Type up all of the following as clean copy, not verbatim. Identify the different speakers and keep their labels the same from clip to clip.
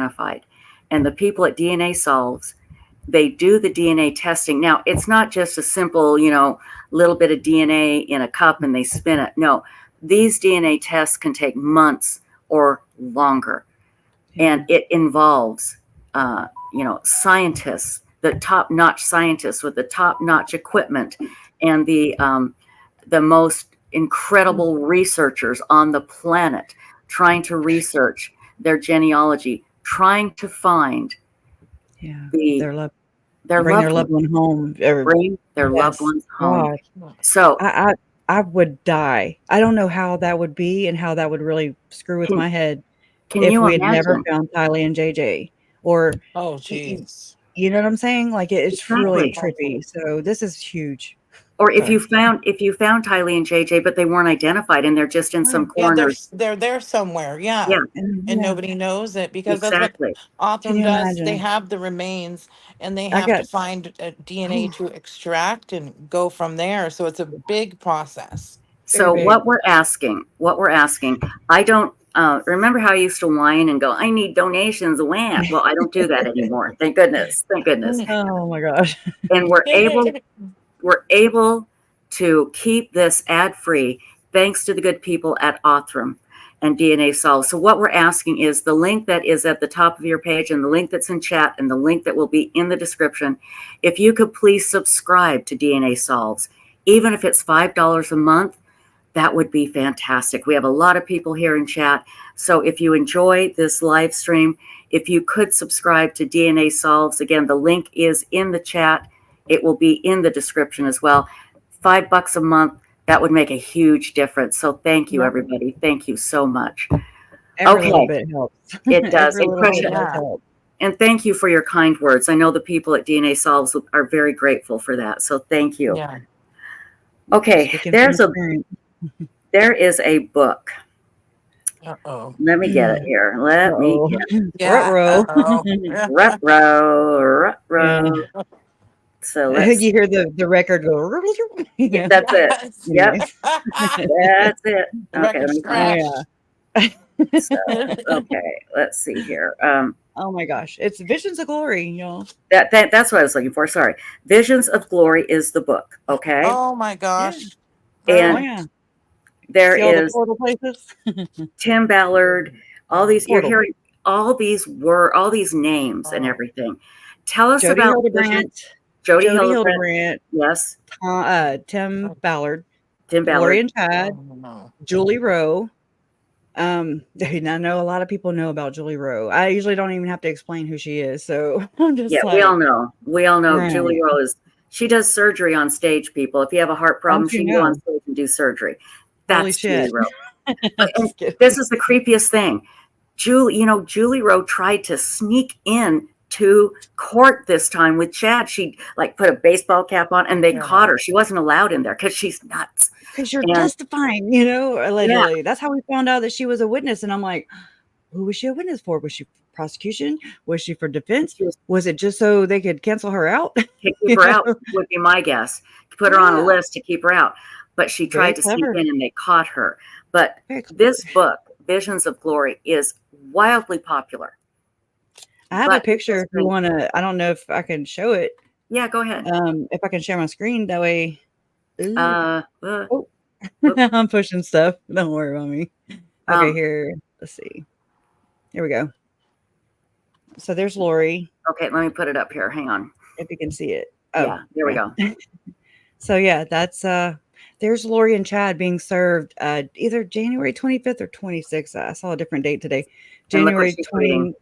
Speaker 1: identified. And the people at DNA Solves, they do the DNA testing. Now, it's not just a simple, little bit of DNA in a cup and they spin it. No, these DNA tests can take months or longer. And it involves, scientists, the top-notch scientists with the top-notch equipment and the most incredible researchers on the planet trying to research their genealogy, trying to find their loved
Speaker 2: one home.
Speaker 1: Bring their loved ones home.
Speaker 2: God.
Speaker 1: So
Speaker 2: I would die. I don't know how that would be and how that would really screw with my head if we had never found Tylee and JJ. Or
Speaker 3: jeez.
Speaker 2: You know what I'm saying? Like it's really trippy. So this is huge.
Speaker 1: Or if you found Tylee and JJ, but they weren't identified and they're just in some corners.
Speaker 3: They're there somewhere. Yeah. And nobody knows it because that's what Othram does. Imagine? They have the remains and they have to find a DNA to extract and go from there. So it's a big process.
Speaker 1: So what we're asking, I don't remember how I used to whine and go, I need donations. Well, I don't do that anymore. Thank goodness.
Speaker 2: Oh my gosh.
Speaker 1: And we're able to keep this ad-free thanks to the good people at Othram and DNA Solves. So what we're asking is the link that is at the top of your page and the link that's in chat and the link that will be in the description. If you could please subscribe to DNA Solves, even if it's $5 a month, that would be fantastic. We have a lot of people here in chat. So if you enjoy this live stream, if you could subscribe to DNA Solves, again, the link is in the chat. It will be in the description as well. $5 a month, that would make a huge difference. So thank you, everybody. Thank you so much.
Speaker 2: Every little bit helps.
Speaker 1: It does. And thank you for your kind words. I know the there at DNA Solves are very grateful for that. So thank you.
Speaker 3: Yeah.
Speaker 1: Okay, there is a book.
Speaker 3: Uh-oh.
Speaker 1: Let me get it here. Let me get it. Ruh-roh. So
Speaker 2: you hear the record go.
Speaker 1: That's it. Yep. That's it. Okay. Okay. Let's see here.
Speaker 2: Oh my gosh, it's Visions of Glory, y'all.
Speaker 1: That's what I was looking for. Sorry. Visions of Glory is the book. Okay.
Speaker 3: Oh my gosh.
Speaker 1: And there is
Speaker 2: portal places.
Speaker 1: Tim Ballard. All these you're hearing. All these names and everything. Tell us
Speaker 2: Jodi
Speaker 1: about
Speaker 2: Hildebrandt.
Speaker 1: Jodi Hildebrandt.
Speaker 2: Yes. Tim Ballard.
Speaker 1: Tim Ballard.
Speaker 2: Lori and Chad. Julie Rowe. I know a lot of people know about Julie Rowe. I usually don't even have to explain who she is. So I'm just
Speaker 1: we all know. Right. Julie Rowe she does surgery on stage, people. If you have a heart problem, she can go on stage and do surgery. That's Julie Rowe. This is the creepiest thing. Julie Rowe tried to sneak in to court this time with Chad. She put a baseball cap on and they caught her. She wasn't allowed in there because she's nuts.
Speaker 2: Because you're testifying, allegedly. That's how we found out that she was a witness. And I'm like, who was she a witness for? Was she prosecution? Was she for defense? Was it just so they could cancel her out?
Speaker 1: To keep her out would be my guess. Put her on a list to keep her out. But she tried to sneak in and they caught her. But this book, Visions of Glory, is wildly popular.
Speaker 2: I have a picture if you want to. I don't know if I can show it.
Speaker 1: Yeah, go ahead.
Speaker 2: If I can share my screen, that way. I'm pushing stuff. Don't worry about me. Okay, here. Let's see. Here we go. So there's Lori.
Speaker 1: Okay, let me put it up here. Hang on.
Speaker 2: If you can see it.
Speaker 1: Oh, yeah, there we go.
Speaker 2: So yeah, that's there's Lori and Chad being served either January 25th or 26th. I saw a different date today. January 20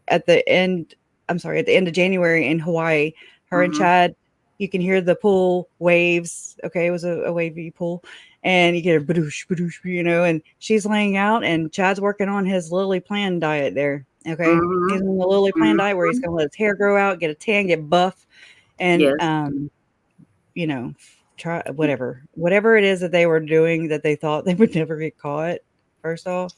Speaker 2: at the end of January in Hawaii. Her and Chad, you can hear the pool waves. Okay, it was a wavy pool. And you get a badoosh, badoosh, and she's laying out and Chad's working on his Lily Plan diet there. Okay. He's in the Lily Plan diet where he's gonna let his hair grow out, get a tan, get buff, and try whatever it is that they were doing that they thought they would never get caught, first off.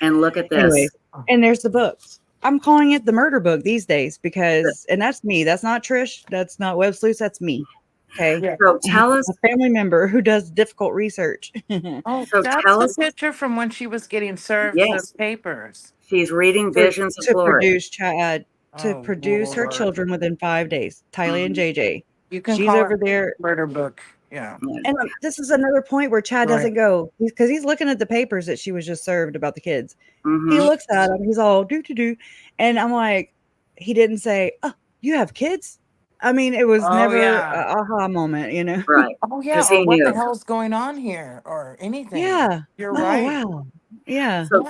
Speaker 1: And look at this. Anyway,
Speaker 2: and there's the book. I'm calling it the murder book these days because, and that's me. That's not Trish. That's not Web Sleuths. That's me. Okay.
Speaker 1: Yeah. So tell us,
Speaker 2: a family member who does difficult research.
Speaker 3: So that's the picture from when she was getting served those papers.
Speaker 1: She's reading Visions of Glory.
Speaker 2: Produce Chad, to produce her children within 5 days. Tylee and JJ.
Speaker 3: You can
Speaker 2: She's
Speaker 3: call
Speaker 2: over
Speaker 3: it
Speaker 2: there.
Speaker 3: Murder book. Yeah.
Speaker 2: And this is another point where Chad doesn't go, because he's looking at the papers that she was just served about the kids. He looks at them. He's all do. And I'm like, he didn't say, "Oh, you have kids?" I mean, it was never a aha moment, you know?
Speaker 1: Right.
Speaker 3: Oh, yeah. Or what the hell's going on here or anything.
Speaker 2: Yeah.
Speaker 3: You're right.
Speaker 2: Wow. Yeah.
Speaker 1: So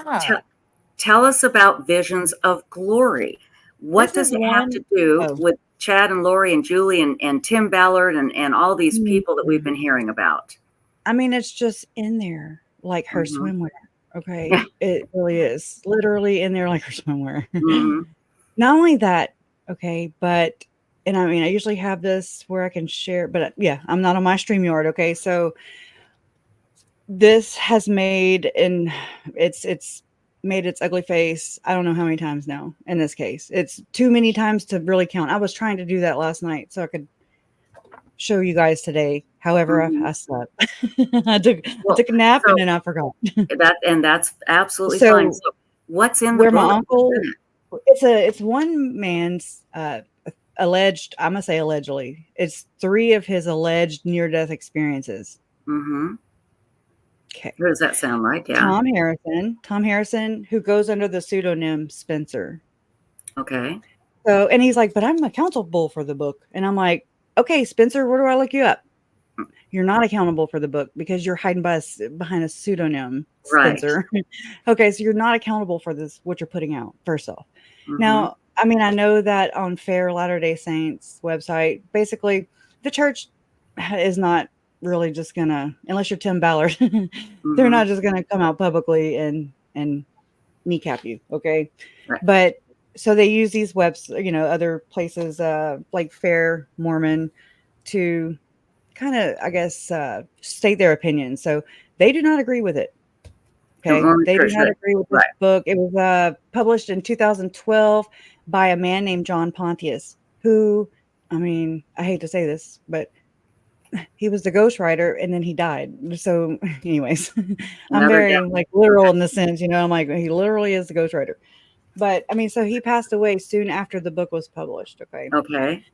Speaker 1: tell us about Visions of Glory. What does it have to do with Chad and Lori and Julie and Tim Ballard and all these people that we've been hearing about?
Speaker 2: I mean, it's just in there like her swimwear. Okay. It really is literally in there like her swimwear. Not only that, okay, but, and I mean, I usually have this where I can share, but yeah, I'm not on my StreamYard. Okay. So this has made, and it's made its ugly face. I don't know how many times now in this case. It's too many times to really count. I was trying to do that last night so I could show you guys today. However, I slept. I took a nap and then I forgot.
Speaker 1: That's absolutely fine. So what's in the book?
Speaker 2: My uncle, it's one man's alleged, I'm gonna say allegedly, it's 3 of his alleged near-death experiences. Okay.
Speaker 1: Who does that sound like? Yeah.
Speaker 2: Thom Harrison, who goes under the pseudonym Spencer.
Speaker 1: Okay.
Speaker 2: So, and he's like, but I'm accountable for the book. And I'm like, okay, Spencer, where do I look you up? You're not accountable for the book because you're hiding behind a pseudonym, Spencer. Right. Okay, so you're not accountable for this, what you're putting out, first off. Now, I mean, I know that on Fair Latter-day Saints website, basically, the church is not really just gonna, unless you're Tim Ballard, they're not just gonna come out publicly and kneecap you, okay? Right. But so they use these webs, you know, other places like Fair Mormon to kind of, I guess, state their opinion. So they do not agree with it. Okay, they do not agree with this book. It was published in 2012 by a man named John Pontius, who, I mean, I hate to say this, but he was the ghostwriter and then he died. So anyways, I'm very like literal in the sense, you know, I'm like, he literally is the ghostwriter. But I mean, so he passed away soon after the book was published. Okay.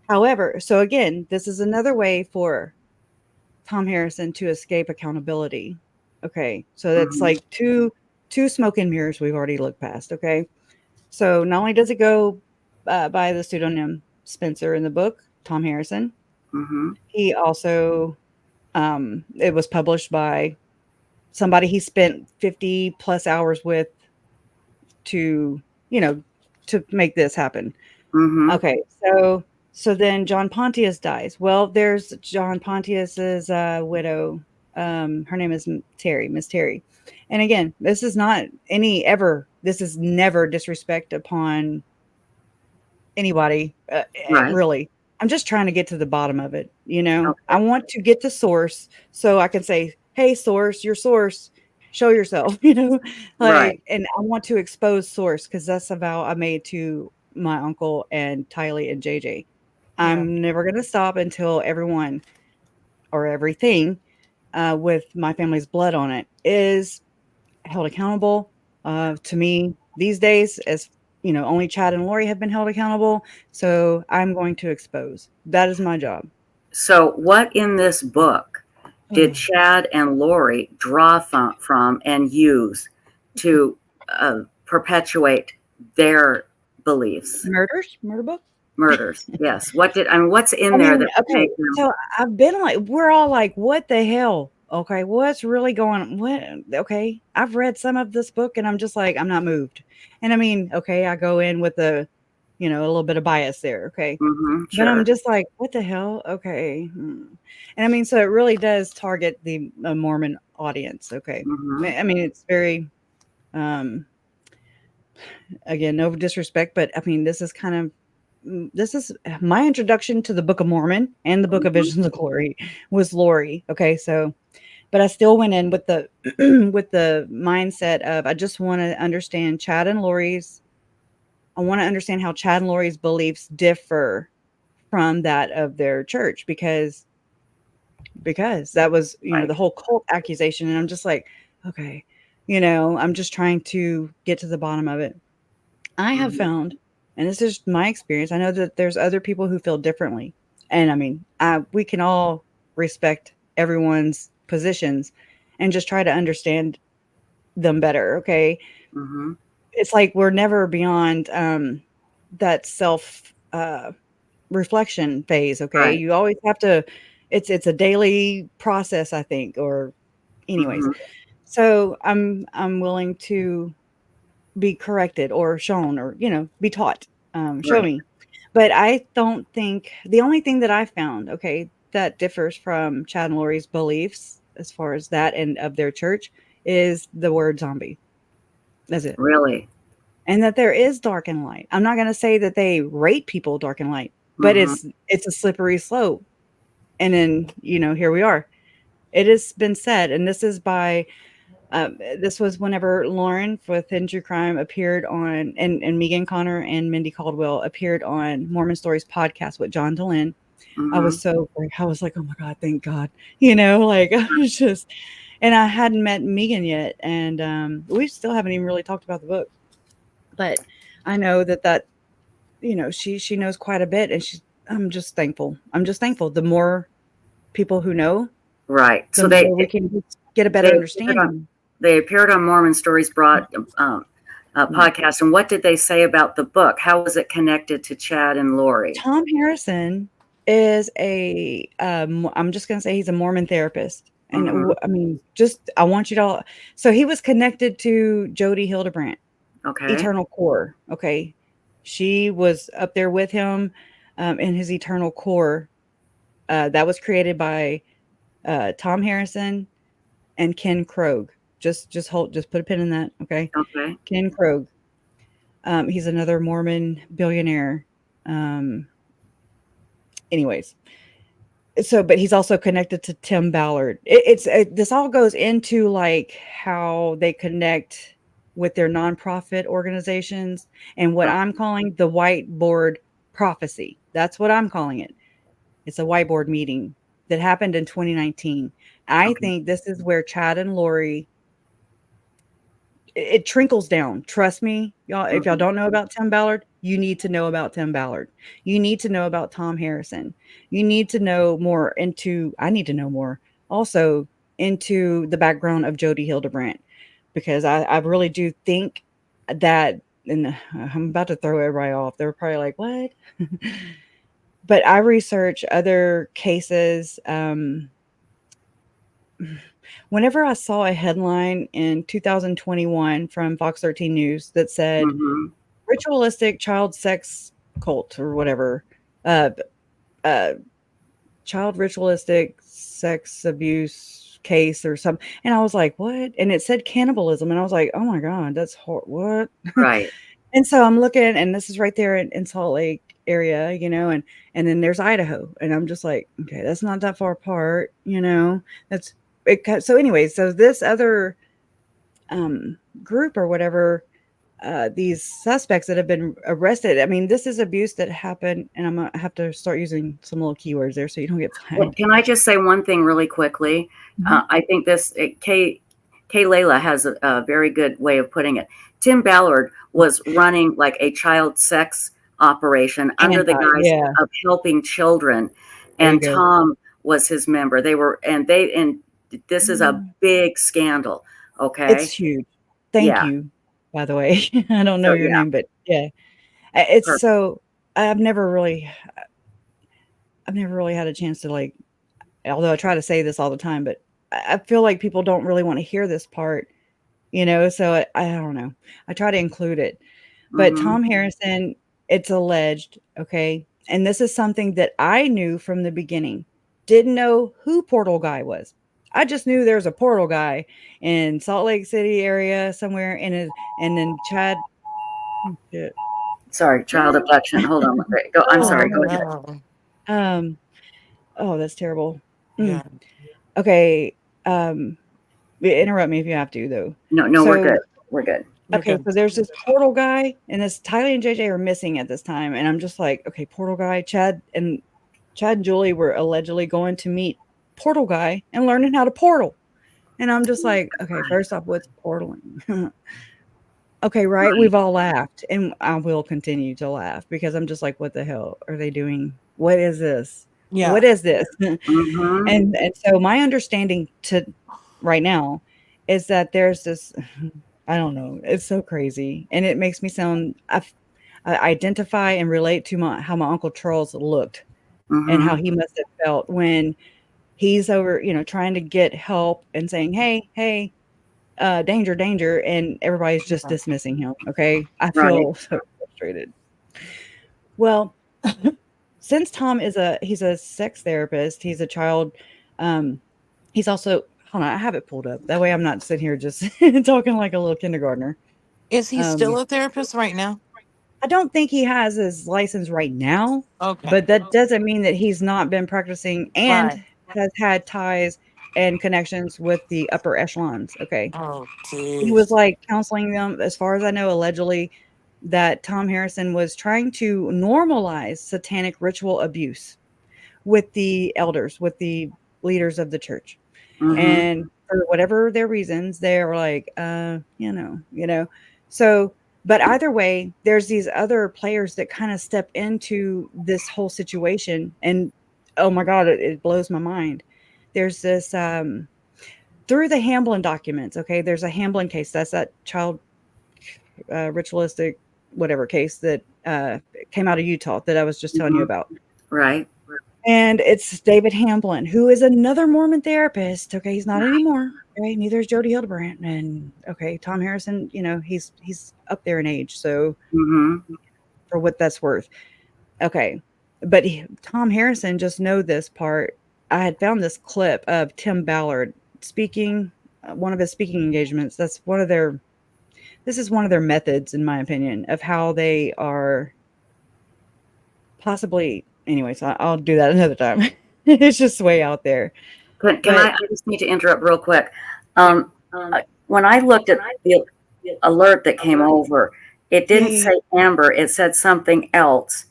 Speaker 2: However, so again, this is another way for Thom Harrison to escape accountability. Okay. So that's like two smoke and mirrors we've already looked past. Okay. So not only does it go by the pseudonym Spencer in the book, Thom Harrison, he also, it was published by somebody he spent 50 plus hours with to, you know, to make this happen. Okay. So then John Pontius dies. Well, there's John Pontius's widow. Her name is Miss Terry. And again, this is not this is never disrespect upon anybody, really. I'm just trying to get to the bottom of it. You know, I want to get to source so I can say, hey, source, your source, show yourself, you know, like, and I want to expose source because that's a vow I made to my uncle and Tylee and JJ. I'm never going to stop until everyone or everything with my family's blood on it is held accountable. To me, these days, as you know, only Chad and Lori have been held accountable. So I'm going to expose. That is my job.
Speaker 1: So what in this book did Chad and Lori draw from and use to perpetuate their beliefs?
Speaker 2: Murder book?
Speaker 1: Murders. Yes. What's in there that
Speaker 2: okay, so I've been like, we're all like, what the hell? Okay, what's really going on? What? Okay, I've read some of this book and I'm just like, I'm not moved. And I mean, okay, I go in with a little bit of bias there. Okay.
Speaker 1: Sure.
Speaker 2: But I'm just like, what the hell? Okay. And I mean, so it really does target the Mormon audience. Okay. I mean, it's very, again, no disrespect, but I mean, this is my introduction to the Book of Mormon and the Book of Visions of Glory was Lori. Okay. So, but I still went in with the, with the mindset of, I just want to understand I want to understand how Chad and Lori's beliefs differ from that of their church because that was, the whole cult accusation. And I'm just like, okay, I'm just trying to get to the bottom of it. I have found, and this is my experience, I know that there's other people who feel differently. And I mean, we can all respect everyone's positions and just try to understand them better. Okay. It's like we're never beyond that self reflection phase. Okay.
Speaker 1: Right.
Speaker 2: You always have to, it's a daily process, I think, or anyways. So I'm willing to be corrected or shown or, be taught, show me. But I don't think the only thing that I found, okay, that differs from Chad and Lori's beliefs as far as that and of their church is the word zombie. That's it.
Speaker 1: Really?
Speaker 2: And that there is dark and light. I'm not going to say that they rate people dark and light, but it's a slippery slope. And then, here we are. It has been said, and this is by this was whenever Lauren with True Crime appeared on, and Megan Connor and Mindy Caldwell appeared on Mormon Stories podcast with John DeLynn. I was like, oh my God, thank God. I was just, and I hadn't met Megan yet. And we still haven't even really talked about the book. But I know that she knows quite a bit, and I'm just thankful. The more people who know,
Speaker 1: right?
Speaker 2: So we can get a better understanding.
Speaker 1: They appeared on Mormon Stories brought podcast, and what did they say about the book? How was it connected to Chad and Lori?
Speaker 2: Thom Harrison is I'm just going to say he's a Mormon therapist, and I mean, I want you to. So he was connected to Jodi Hildebrandt.
Speaker 1: Okay.
Speaker 2: Eternal Core. Okay. She was up there with him in his Eternal Core. That was created by Thom Harrison and Ken Krogue. Just put a pin in that. Okay.
Speaker 1: Okay.
Speaker 2: Ken Krogue. He's another Mormon billionaire. Anyways. So, but he's also connected to Tim Ballard. This all goes into like how they connect with their nonprofit organizations and what I'm calling the Whiteboard Prophecy. That's what I'm calling it. It's a whiteboard meeting that happened in 2019. I think this is where Chad and Lori, it trickles down. Trust me, y'all. If y'all don't know about Tim Ballard, you need to know about Tim Ballard. You need to know about Thom Harrison. You need to know more I need to know more also into the background of Jodi Hildebrandt. Because I really do think that, and I'm about to throw everybody off. They're probably like, what? But I research other cases. Whenever I saw a headline in 2021 from Fox 13 News that said ritualistic child sex cult or whatever, child ritualistic sex abuse case or something, and I was like, what? And it said cannibalism, and I was like, oh my God, that's what?
Speaker 1: Right.
Speaker 2: And so I'm looking, and this is right there in Salt Lake area, and then there's Idaho, and I'm just like, okay, that's not that far apart, that's it. So anyways, so this other group or whatever, these suspects that have been arrested, I mean, this is abuse that happened, and I'm gonna have to start using some little keywords there so you don't get flagged.
Speaker 1: Well, can I just say one thing really quickly? I think Kay Layla has a very good way of putting it. Tim Ballard was running like a child sex operation under the guise of helping children, and Thom was his member. And this is a big scandal. Okay,
Speaker 2: it's huge. Thank you. By the way, I don't know your name, but it's perfect. So I've never really had a chance to although I try to say this all the time, but I feel like people don't really want to hear this part, so I don't know. I try to include it, but Thom Harrison, it's alleged. Okay. And this is something that I knew from the beginning, didn't know who Portal Guy was. I just knew there's a portal guy in Salt Lake City area somewhere, and then Chad.
Speaker 1: Sorry, child abduction. Hold on. Go. I'm sorry. Go ahead.
Speaker 2: Oh, that's terrible.
Speaker 3: Yeah.
Speaker 2: Okay. Interrupt me if you have to, though.
Speaker 1: No, we're good. We're good.
Speaker 2: Okay, so there's this portal guy, and this Tylee and JJ are missing at this time, and I'm just like, okay, portal guy. Chad and Julie were allegedly going to meet portal guy and learning how to portal. And I'm just like, okay, first off, what's portaling? Okay, right. We've all laughed, and I will continue to laugh because I'm just like, what the hell are they doing? What is this?
Speaker 3: Yeah.
Speaker 2: What is this?
Speaker 1: Mm-hmm.
Speaker 2: And so my understanding to right now is that there's this, I don't know, it's so crazy, and it makes me sound. I identify and relate to how my Uncle Charles looked and how he must have felt when he's over, trying to get help and saying, hey, danger, danger, and everybody's just dismissing him. Okay. I feel so frustrated. Well, since Thom he's a sex therapist, he's a child, he's also, hold on, I have it pulled up. That way I'm not sitting here just talking like a little kindergartner.
Speaker 3: Is he still a therapist right now?
Speaker 2: I don't think he has his license right now.
Speaker 3: Okay.
Speaker 2: But that doesn't mean that he's not been practicing and has had ties and connections with the upper echelons. Okay.
Speaker 3: Oh, geez.
Speaker 2: He was like counseling them, as far as I know, allegedly, that Thom Harrison was trying to normalize satanic ritual abuse with the elders, with the leaders of the church. And for whatever their reasons, they were like, So, but either way, there's these other players that kind of step into this whole situation. And oh my God, it blows my mind. There's this, through the Hamblin documents, okay, there's a Hamblin case. That's that child ritualistic whatever case that came out of Utah that I was just telling you about.
Speaker 1: Right.
Speaker 2: And it's David Hamblin, who is another Mormon therapist. Okay, he's not anymore. Okay, neither is Jodi Hildebrandt. And okay, Thom Harrison, he's up there in age. So for what that's worth. Okay. But Thom Harrison, just know this part. I had found this clip of Tim Ballard speaking, one of his speaking engagements. This is one of their methods, in my opinion, of how they are possibly, anyways, I'll do that another time. It's just way out there.
Speaker 1: I just need to interrupt real quick. When I looked at the alert that came over, it didn't say Amber, it said something else.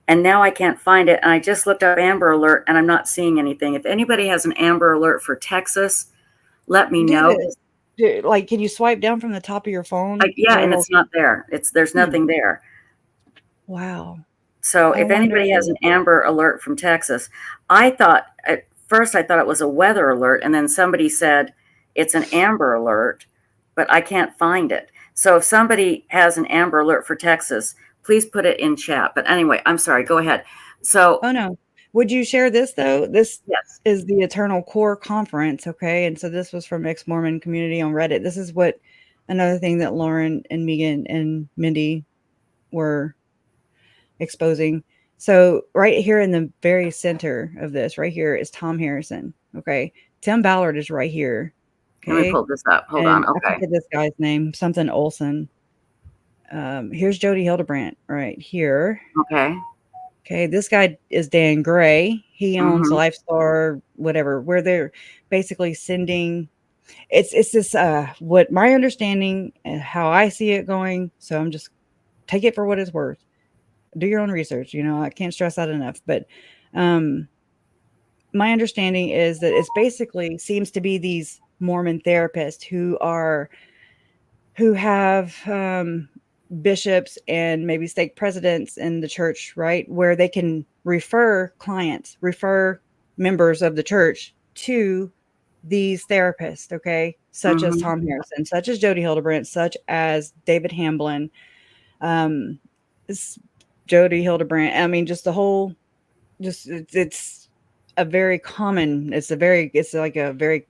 Speaker 1: And now I can't find it. And I just looked up Amber Alert and I'm not seeing anything. If anybody has an Amber Alert for Texas, let me know.
Speaker 2: Like, can you swipe down from the top of your phone?
Speaker 1: And it's not there. There's nothing there.
Speaker 2: Wow.
Speaker 1: So if anybody has an Amber Alert from Texas, at first I thought it was a weather alert. And then somebody said it's an Amber Alert, but I can't find it. So if somebody has an Amber Alert for Texas, please put it in chat. But anyway, I'm sorry. Go ahead. So.
Speaker 2: Oh, no. Would you share this, though? This is the Eternal Core Conference, okay? And so this was from ex-Mormon community on Reddit. This is another thing that Lauren and Megan and Mindy were exposing. So right here in the very center of this, right here, is Thom Harrison, okay? Tim Ballard is right here. Okay?
Speaker 1: Let me pull this up. Hold on. Okay.
Speaker 2: I forget this guy's name, something Olson. Here's Jodi Hildebrandt right here. Okay, this guy is Dan Gray. He owns Lifestar, whatever, where they're basically sending. It's this what my understanding and how I see it going. So I'm just take it for what it's worth. Do your own research. I can't stress that enough. But my understanding is that it's basically seems to be these Mormon therapists who have bishops and maybe stake presidents in the church, right? Where they can refer members of the church to these therapists, okay? Such as Thom Harrison, such as Jodi Hildebrandt, such as David Hamblin, Jodi Hildebrandt. I mean, just the whole, it's like a very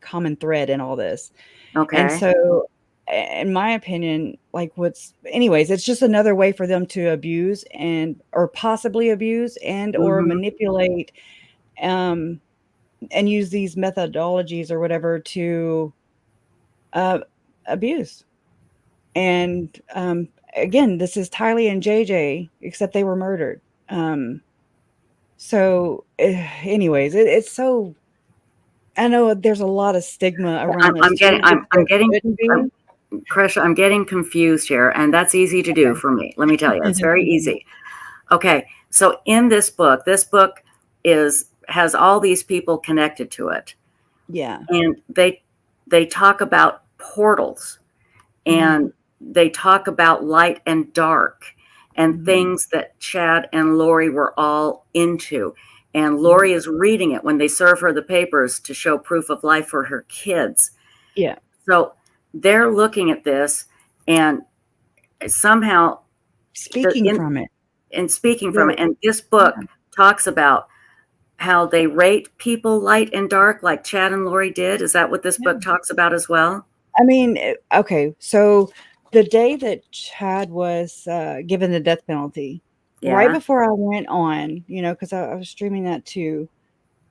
Speaker 2: common thread in all this.
Speaker 1: Okay.
Speaker 2: And so, in my opinion, it's just another way for them to abuse or possibly abuse or manipulate, and use these methodologies or whatever to abuse. And again, this is Tylee and JJ, except they were murdered. So, anyways, it's so. I know there's a lot of stigma around this.
Speaker 1: Kresha, I'm getting confused here, and that's easy to do for me. Let me tell you, it's very easy. Okay, so in this book has all these people connected to it.
Speaker 2: Yeah.
Speaker 1: And they they talk about portals, and they talk about light and dark, and things that Chad and Lori were all into. And Lori is reading it when they serve her the papers to show proof of life for her kids.
Speaker 2: Yeah.
Speaker 1: So they're looking at this and somehow
Speaker 2: speaking from it.
Speaker 1: And this book talks about how they rate people light and dark, like Chad and Lori did. Is that what this book talks about as well?
Speaker 2: I mean, okay. So the day that Chad was given the death penalty, right before I went on, because I was streaming that too.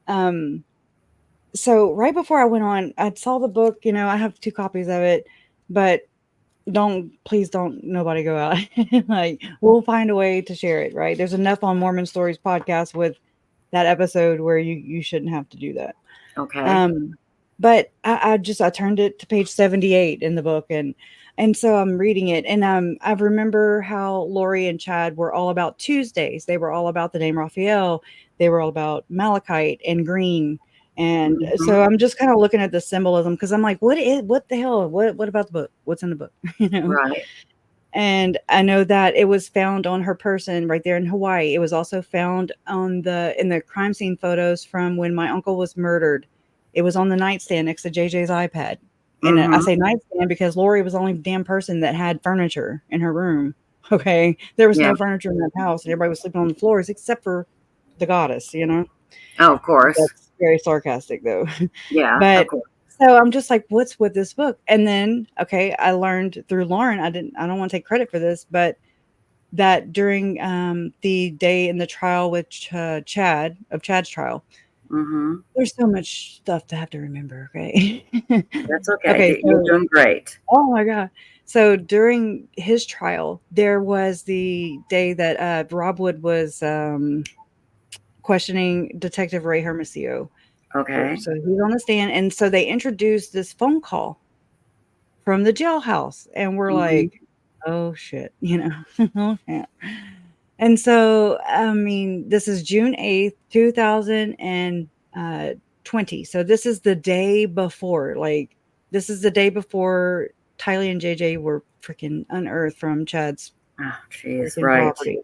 Speaker 2: So right before I went on, I saw the book, I have 2 copies of it, but please don't nobody go out. Like, we'll find a way to share it, right? There's enough on Mormon Stories podcast with that episode where you shouldn't have to do that.
Speaker 1: Okay.
Speaker 2: But I turned it to page 78 in the book, and so I'm reading it, and I remember how Lori and Chad were all about Tuesdays. They were all about the name Raphael. They were all about malachite and green. And so I'm just kind of looking at the symbolism, because I'm like, what the hell? What about the book? What's in the book?
Speaker 1: Right.
Speaker 2: And I know that it was found on her person right there in Hawaii. It was also found in the crime scene photos from when my uncle was murdered. It was on the nightstand next to JJ's iPad. And I say nightstand because Lori was the only damn person that had furniture in her room. Okay. There was no furniture in that house, and everybody was sleeping on the floors except for the goddess,
Speaker 1: Oh, of course.
Speaker 2: That's very sarcastic though.
Speaker 1: Yeah.
Speaker 2: But so I'm just like, what's with this book? And then, I learned through Lauren, I don't want to take credit for this, but that during the day in the trial with Chad's trial, there's so much stuff to have to remember. Okay.
Speaker 1: That's okay. You're doing great.
Speaker 2: Oh my God. So during his trial, there was the day that Rob Wood was questioning Detective Ray Hermosillo.
Speaker 1: Okay.
Speaker 2: So he's on the stand, and so they introduced this phone call from the jailhouse, and we're like, oh shit, oh shit. And so, I mean, this is June 8th, 2020. So this is the day before, this is the day before Tylee and JJ were freaking unearthed from Chad's property.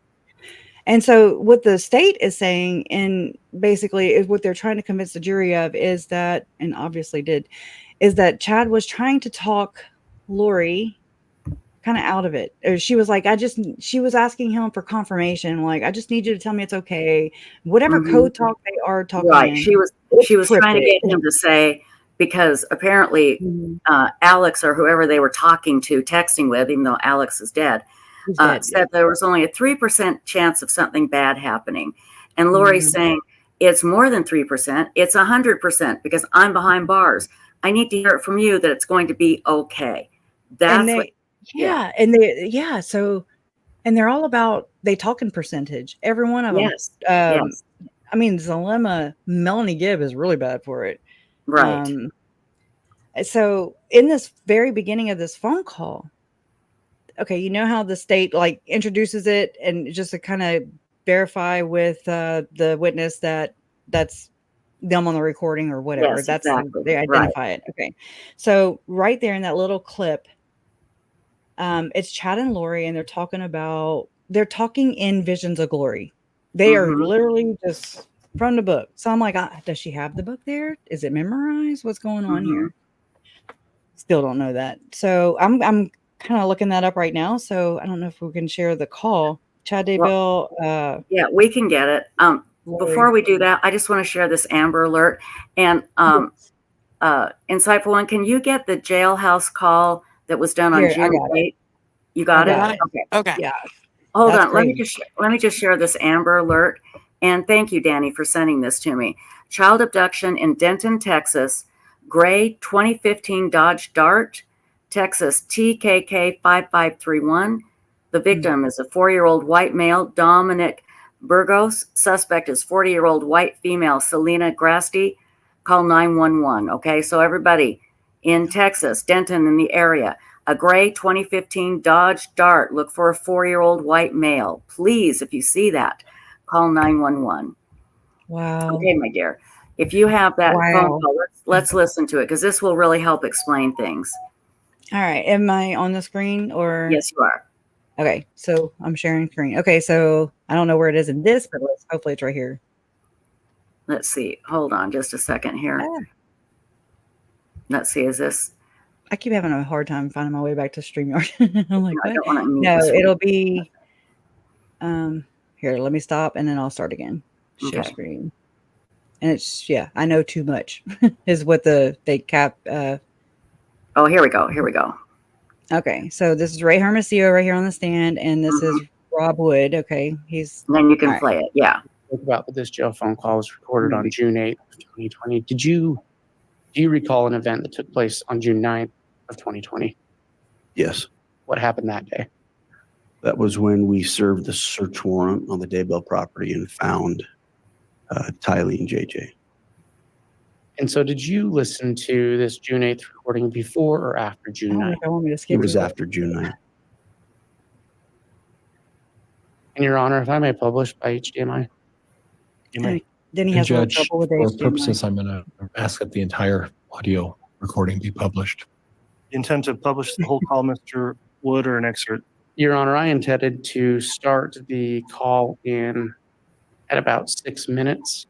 Speaker 2: And so what the state is saying, and basically is what they're trying to convince the jury of, is that, and obviously did, is that Chad was trying to talk Lori kind of out of it. Or she was like, she was asking him for confirmation. Like, I just need you to tell me it's okay. Whatever code talk they are talking.
Speaker 1: Right.
Speaker 2: In,
Speaker 1: she was trying to get him to say, because apparently Alex or whoever they were talking to, texting with, even though Alex is dead, said there was only a 3% chance of something bad happening. And Lori's saying, it's more than 3%. It's 100% because I'm behind bars. I need to hear it from you that it's going to be okay. That's
Speaker 2: So, and they're all about, they talk in percentage. Every one of them.
Speaker 1: Yes.
Speaker 2: I mean, Zalema, Melanie Gibb is really bad for it.
Speaker 1: Right.
Speaker 2: So in this very beginning of this phone call, okay, you know how the state introduces it and just to kind of verify with the witness that that's them on the recording or whatever.
Speaker 1: Yes,
Speaker 2: that's
Speaker 1: exactly.
Speaker 2: they identify it. Okay. So right there in that little clip, it's Chad and Lori, and they're talking in visions of glory. They are literally just from the book. So I'm like, does she have the book there? Is it memorized? What's going on here? Still don't know that. So I'm kind of looking that up right now. So I don't know if we can share the call. Chad Daybell.
Speaker 1: Yeah, we can get it. Before we do that, I just want to share this Amber Alert. And Insightful One, can you get the jailhouse call that was done on June 8th? You got it?
Speaker 3: Okay.
Speaker 2: Yeah.
Speaker 1: Hold on. Let me just share this Amber Alert. And thank you, Danny, for sending this to me. Child abduction in Denton, Texas. Gray 2015 Dodge Dart, Texas TKK 5531. The victim is a 4-year-old white male, Dominic Burgos. Suspect is 40-year-old white female, Selena Grasti. Call 911. Okay, so everybody in Texas, Denton in the area, a gray 2015 Dodge Dart. Look for a 4-year-old white male. Please, if you see that, call 911.
Speaker 2: Wow.
Speaker 1: Okay, my dear. If you have that phone
Speaker 2: Wow.
Speaker 1: call, let's listen to it because this will really help explain things.
Speaker 2: All right. Am I on the screen or?
Speaker 1: Yes, you are.
Speaker 2: Okay. So I'm sharing screen. Okay. So I don't know where it is in this, but hopefully it's right here.
Speaker 1: Let's see. Hold on just a second here. Let's see. Is this?
Speaker 2: I keep having a hard time finding my way back to StreamYard. I'm like,
Speaker 1: I
Speaker 2: what?
Speaker 1: don't want to mute
Speaker 2: No,
Speaker 1: this
Speaker 2: it'll be here, let me stop and then I'll start again. Share
Speaker 1: Okay.
Speaker 2: screen. And it's I know too much is what they cap
Speaker 1: Oh, here we go. Here we go.
Speaker 2: Okay, so this is Ray Hermosillo right here on the stand, and this is Rob Wood. Okay, he's
Speaker 1: and then you can play it. Yeah.
Speaker 4: About this jail phone call was recorded on June 8th of 2020. Do you recall an event that took place on June 9th of 2020?
Speaker 5: Yes.
Speaker 4: What happened that day?
Speaker 5: That was when we served the search warrant on the Daybell property and found Tylee and JJ.
Speaker 4: And so did you listen to this June 8th recording before or after June 9th?
Speaker 2: I want me to skip
Speaker 5: It was after June 9th.
Speaker 4: And Your Honor, if I may publish by HDMI.
Speaker 2: You may. Then he has a little trouble with
Speaker 6: for
Speaker 2: HDMI.
Speaker 6: purposes, I'm going to ask that the entire audio recording be published.
Speaker 7: Intend to publish the whole call, Mr. Wood, or an excerpt?
Speaker 4: Your Honor, I intended to start the call in at about 6 minutes.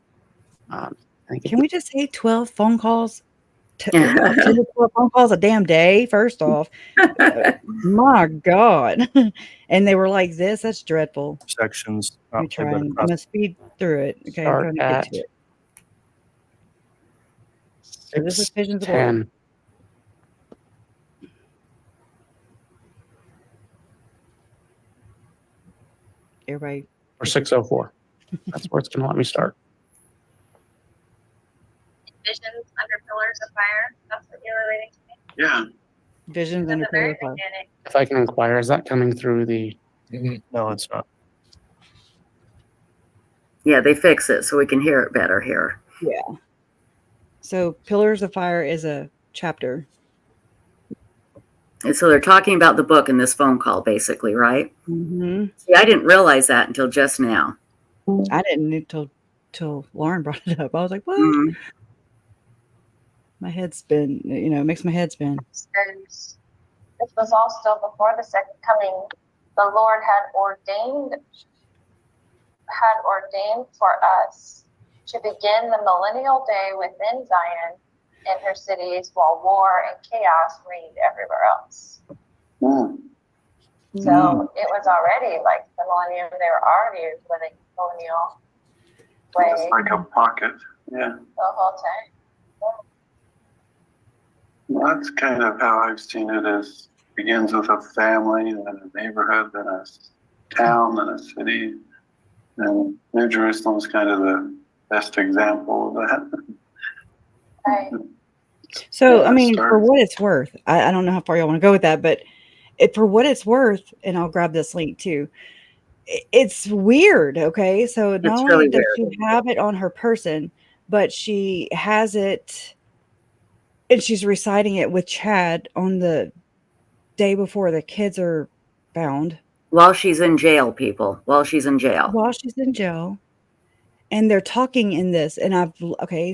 Speaker 2: Can we just say 12 phone calls? 10 to 12 phone calls a damn day, first off. My God. And they were like this. That's dreadful.
Speaker 7: Sections.
Speaker 2: Let me try and I'm going to speed through it. Okay, I'm trying to get to it. So this is Visions of Glory. Everybody.
Speaker 4: Or 6:04. That's where it's going to let me start.
Speaker 8: Visions under pillars of fire. That's what you were reading to me?
Speaker 5: Yeah.
Speaker 2: Visions under pillars of fire.
Speaker 4: If I can inquire, is that coming through the...
Speaker 7: No, it's not.
Speaker 1: Yeah, they fix it so we can hear it better here.
Speaker 2: Yeah. So Pillars of Fire is a chapter.
Speaker 1: And so they're talking about the book in this phone call, basically, right?
Speaker 2: Mm-hmm.
Speaker 1: See, I didn't realize that until just now.
Speaker 2: I didn't until Lauren brought it up. I was like, what?
Speaker 1: Mm-hmm.
Speaker 8: My head spin,
Speaker 2: it makes my head spin.
Speaker 8: This was all still before the second coming. The Lord had ordained for us to begin the millennial day within Zion and her cities while war and chaos reigned everywhere else. So it was already like the millennium. They were already living millennial way.
Speaker 9: It's like a pocket. Yeah.
Speaker 8: The whole time.
Speaker 9: Well, that's kind of how I've seen it. Is begins with a family, and then a neighborhood, then a town, then a city. And New Jerusalem is kind of the best example of that.
Speaker 8: Right.
Speaker 2: So, I mean, for what it's worth, I don't know how far y'all want to go with that, but for what it's worth, and I'll grab this link too, it's weird, okay? So not only does she have it on her person, but she has it, and she's reciting it with Chad on the day before the kids are found.
Speaker 1: While she's in jail, people. While she's in jail.
Speaker 2: While she's in jail. And they're talking in this. And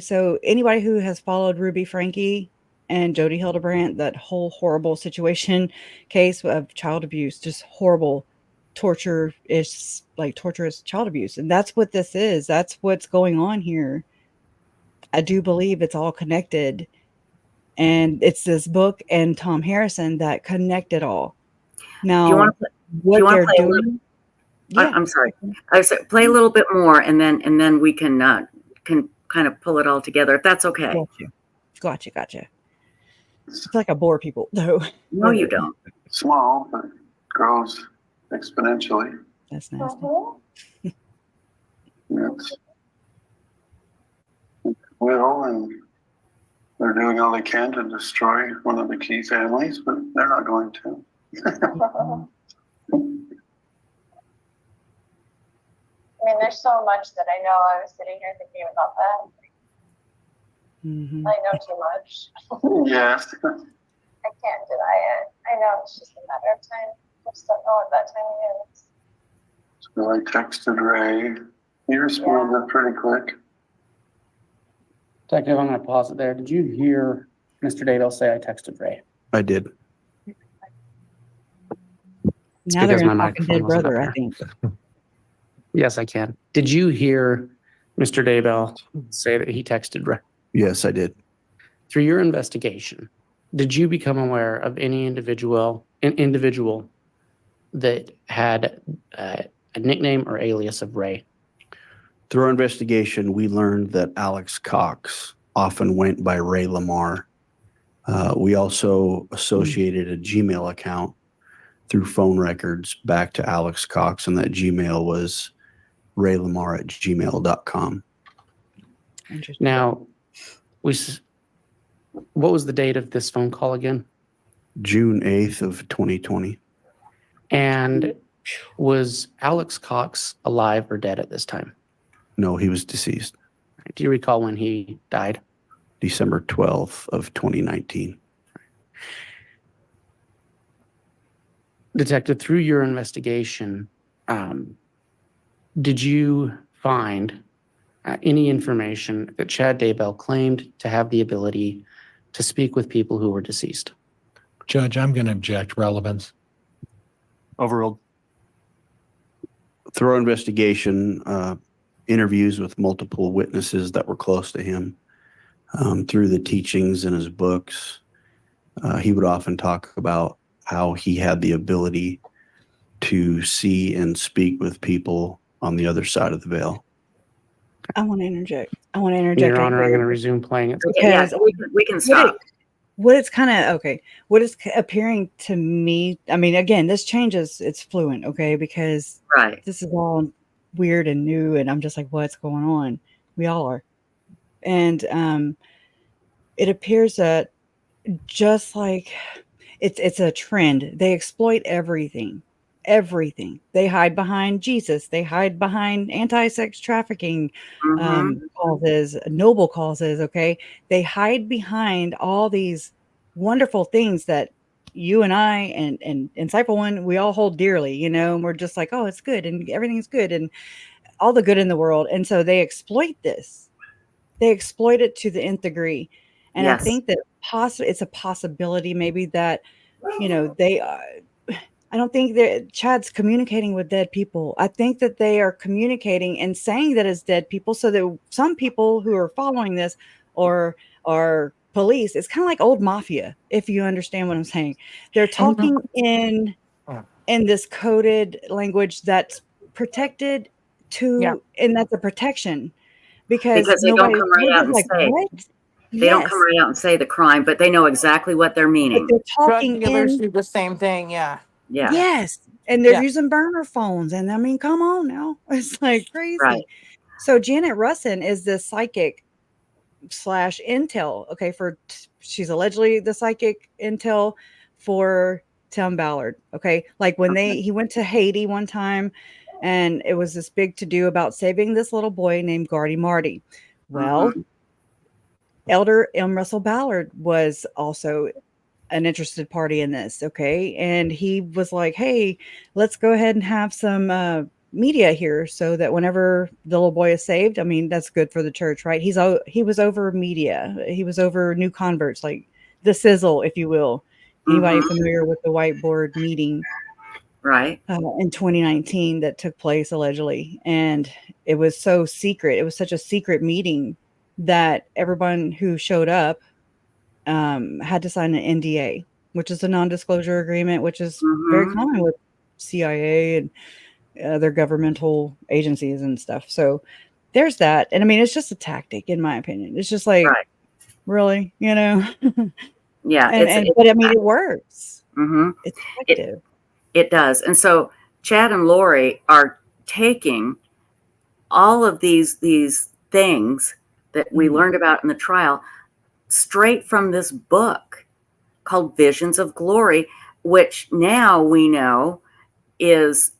Speaker 2: so anybody who has followed Ruby Franke and Jodi Hildebrandt, that whole horrible situation case of child abuse, just horrible torturous child abuse. And that's what this is. That's what's going on here. I do believe it's all connected. And it's this book and Thom Harrison that connect it all. Now, what they're doing.
Speaker 1: Yeah. I'm sorry. I said play a little bit more, and then we can kind of pull it all together if that's okay.
Speaker 2: Gotcha. I feel like I bore people though.
Speaker 1: No, you don't.
Speaker 9: Small, but grows exponentially.
Speaker 2: That's nasty.
Speaker 9: It's will, and they're doing all they can to destroy one of the key families, but they're not going to.
Speaker 8: I mean, there's so much that I know. I was sitting here thinking about that.
Speaker 2: Mm-hmm.
Speaker 8: I know too much.
Speaker 9: Yes.
Speaker 8: I can't deny it. I know it's just a matter of time. I just don't know what that timing is.
Speaker 9: So I texted Ray. He responded pretty quick.
Speaker 4: Detective, I'm going to pause it there. Did you hear Mr. Daybell say I texted Ray?
Speaker 5: I did.
Speaker 2: Now they're
Speaker 4: because
Speaker 2: going to
Speaker 4: my
Speaker 2: talk a
Speaker 4: microphone
Speaker 2: dead
Speaker 4: wasn't
Speaker 2: brother,
Speaker 4: up
Speaker 2: I think.
Speaker 4: Yes, I can. Did you hear Mr. Daybell say that he texted Ray?
Speaker 5: Yes, I did.
Speaker 4: Through your investigation, did you become aware of any individual that had a nickname or alias of Ray?
Speaker 5: Through our investigation, we learned that Alex Cox often went by Ray Lamar. We also associated a Gmail account through phone records back to Alex Cox, and that Gmail was raylamar@gmail.com.
Speaker 2: Interesting.
Speaker 4: Now, what was the date of this phone call again?
Speaker 5: June 8th of 2020.
Speaker 4: And was Alex Cox alive or dead at this time?
Speaker 5: No, he was deceased.
Speaker 4: Do you recall when he died?
Speaker 5: December 12th of 2019.
Speaker 4: Detective, through your investigation, did you find any information that Chad Daybell claimed to have the ability to speak with people who were deceased?
Speaker 6: Judge, I'm going to object. Relevance.
Speaker 7: Overruled.
Speaker 5: Through our investigation, interviews with multiple witnesses that were close to him, through the teachings in his books, he would often talk about how he had the ability to see and speak with people on the other side of the veil.
Speaker 2: I want to interject. Your
Speaker 4: Your Honor, I'm going to resume playing it.
Speaker 1: Yeah, we can stop.
Speaker 2: What it's kind of okay. What is appearing to me? I mean, again, this changes. It's fluent, okay, because this is all weird and new, and I'm just like, what's going on? We all are, and it appears that just like it's a trend. They exploit everything. They hide behind Jesus. They hide behind anti-sex trafficking causes, noble causes. Okay. They hide behind all these wonderful things that you and I and Disciple One, we all hold dearly, and we're just like, oh, it's good. And everything's good and all the good in the world. And so they exploit this. They exploit it to the nth degree. And I think that it's a possibility maybe that, they I don't think that Chad's communicating with dead people. I think that they are communicating and saying that it's dead people so that some people who are following this or are police, it's kind of like old mafia, if you understand what I'm saying. They're talking in this coded language that's protected and that's a protection because
Speaker 1: they don't come right out and say
Speaker 2: what?
Speaker 1: They don't come right out and say the crime, but they know exactly what they're meaning.
Speaker 2: But they're talking
Speaker 3: Drug dealers do the same thing,
Speaker 1: Yeah.
Speaker 2: Yes. And they're using burner phones. And I mean, come on now. It's like crazy.
Speaker 1: Right.
Speaker 2: So Janet Russin is the psychic / intel. Okay. She's allegedly the psychic intel for Thom Ballard. Okay. Like when he went to Haiti one time and it was this big to do about saving this little boy named Gardy Marty. Well, Elder M. Russell Ballard was also an interested party in this. Okay. And he was like, hey, let's go ahead and have some media here so that whenever the little boy is saved, I mean, that's good for the church, right? He was over media. He was over new converts, like the sizzle, if you will. Anybody familiar with the whiteboard meeting?
Speaker 1: Right.
Speaker 2: In 2019 that took place allegedly. And it was so secret. It was such a secret meeting that everyone who showed up had to sign an NDA, which is a non-disclosure agreement, which is very common with CIA and other governmental agencies and stuff. So there's that. And I mean, it's just a tactic, in my opinion. It's just like, really,
Speaker 1: Yeah.
Speaker 2: But I mean, it works. It's effective.
Speaker 1: It does. And so Chad and Lori are taking all of these things that we learned about in the trial straight from this book called Visions of Glory, which now we know is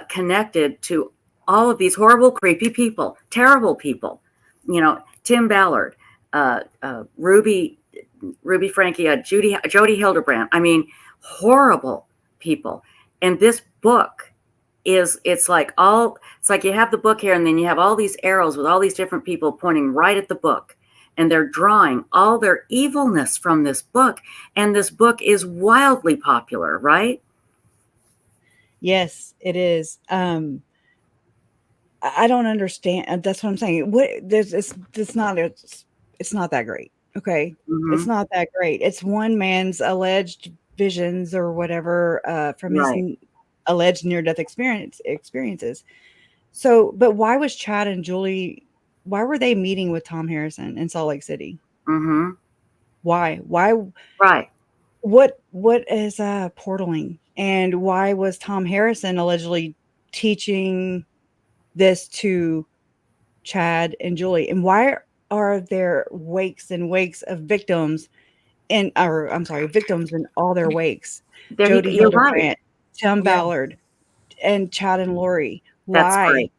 Speaker 1: connected to all of these horrible, creepy people, terrible people. Tim Ballard, Ruby Franke, Jodi Hildebrandt. I mean, horrible people. And this book it's like you have the book here and then you have all these arrows with all these different people pointing right at the book. and they're drawing all their evilness from this book. And this book is wildly popular, right?
Speaker 2: Yes, it is. I don't understand. That's what I'm saying. It's not that great. Okay.
Speaker 1: Mm-hmm.
Speaker 2: It's not that great. It's one man's alleged visions or whatever from his alleged near-death experiences. So, but why was Chad and Julie, why were they meeting with Thom Harrison in Salt Lake City?
Speaker 1: Mm-hmm.
Speaker 2: Why?
Speaker 1: Right.
Speaker 2: What is portaling? And why was Thom Harrison allegedly teaching this to Chad and Julie? And why are there wakes and wakes of victims victims in all their wakes? Jodi Hildebrandt, Tim Ballard, and Chad and Lori. Why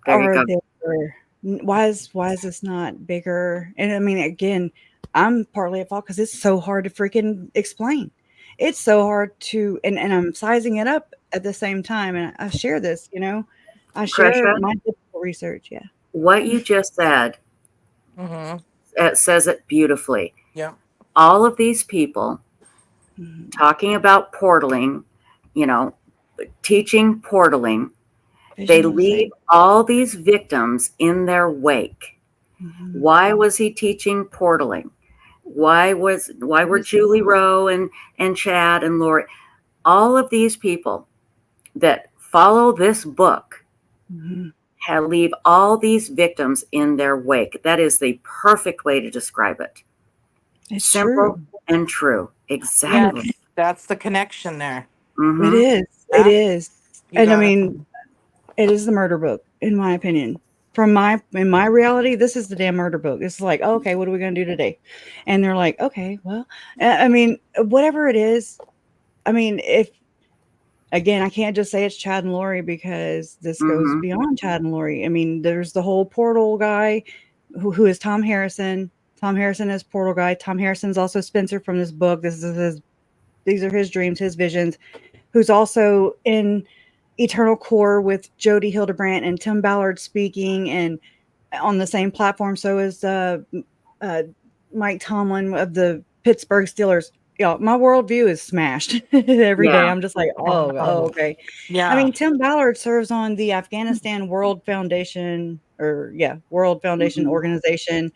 Speaker 2: are there? Why is this not bigger? And I mean, again, I'm partly at fault because it's so hard to freaking explain. It's so hard to, and I'm sizing it up at the same time. And I share this, I share
Speaker 1: Kresha,
Speaker 2: my difficult research. Yeah.
Speaker 1: What you just said it says it beautifully.
Speaker 3: Yeah.
Speaker 1: All of these people talking about portaling, teaching portaling, they leave all these victims in their wake. Mm-hmm. Why was he teaching portaling? Why were Julie, Rowe, and Chad and Lori, all of these people that follow this book leave all these victims in their wake? That is the perfect way to describe it.
Speaker 2: It's
Speaker 1: simple
Speaker 2: true.
Speaker 1: And true. Exactly.
Speaker 3: Yeah, that's the connection there.
Speaker 2: Mm-hmm. It is. It is. And I mean, it is the murder book, in my opinion. In my reality, this is the damn murder book. It's like, oh, okay, what are we going to do today? And they're like, okay, well, I mean, whatever it is. I mean, again, I can't just say it's Chad and Lori because this goes beyond Chad and Lori. I mean, there's the whole portal guy who is Thom Harrison. Thom Harrison is portal guy. Thom Harrison's also Spencer from this book. These are his dreams, his visions, who's also in Eternal Core with Jodi Hildebrandt and Tim Ballard speaking and on the same platform. So is Mike Tomlin of the Pittsburgh Steelers. Yeah, my worldview is smashed every day. I'm just like, oh, okay. Yeah. I mean, Tim Ballard serves on the Afghanistan World Foundation organization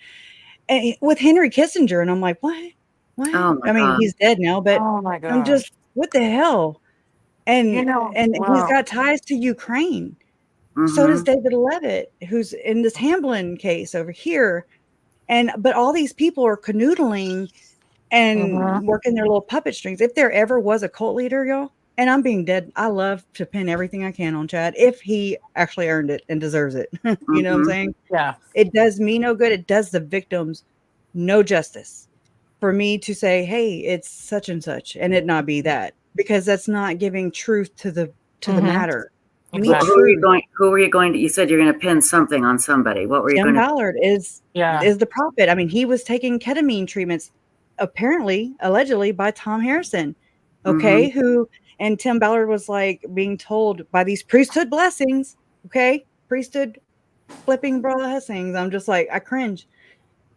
Speaker 2: with Henry Kissinger. And I'm like, what?
Speaker 1: Oh
Speaker 2: I mean, he's dead now, but I'm just, what the hell? And he's got ties to Ukraine. So does David Leavitt, who's in this Hamblin case over here. But all these people are canoodling and working their little puppet strings. If there ever was a cult leader, y'all, and I'm being dead, I love to pin everything I can on Chad if he actually earned it and deserves it. You know what I'm saying?
Speaker 3: Yeah.
Speaker 2: It does me no good. It does the victims no justice for me to say, hey, it's such and such, and it not be that, because that's not giving truth to the matter.
Speaker 1: Exactly. Who are you going to? You said you're going to pin something on somebody. What were you going to?
Speaker 2: Tim Ballard is the prophet. I mean, he was taking ketamine treatments, apparently, allegedly, by Thom Harrison. Okay, and Tim Ballard was like being told by these priesthood blessings. Okay, priesthood flipping blessings. I'm just like, I cringe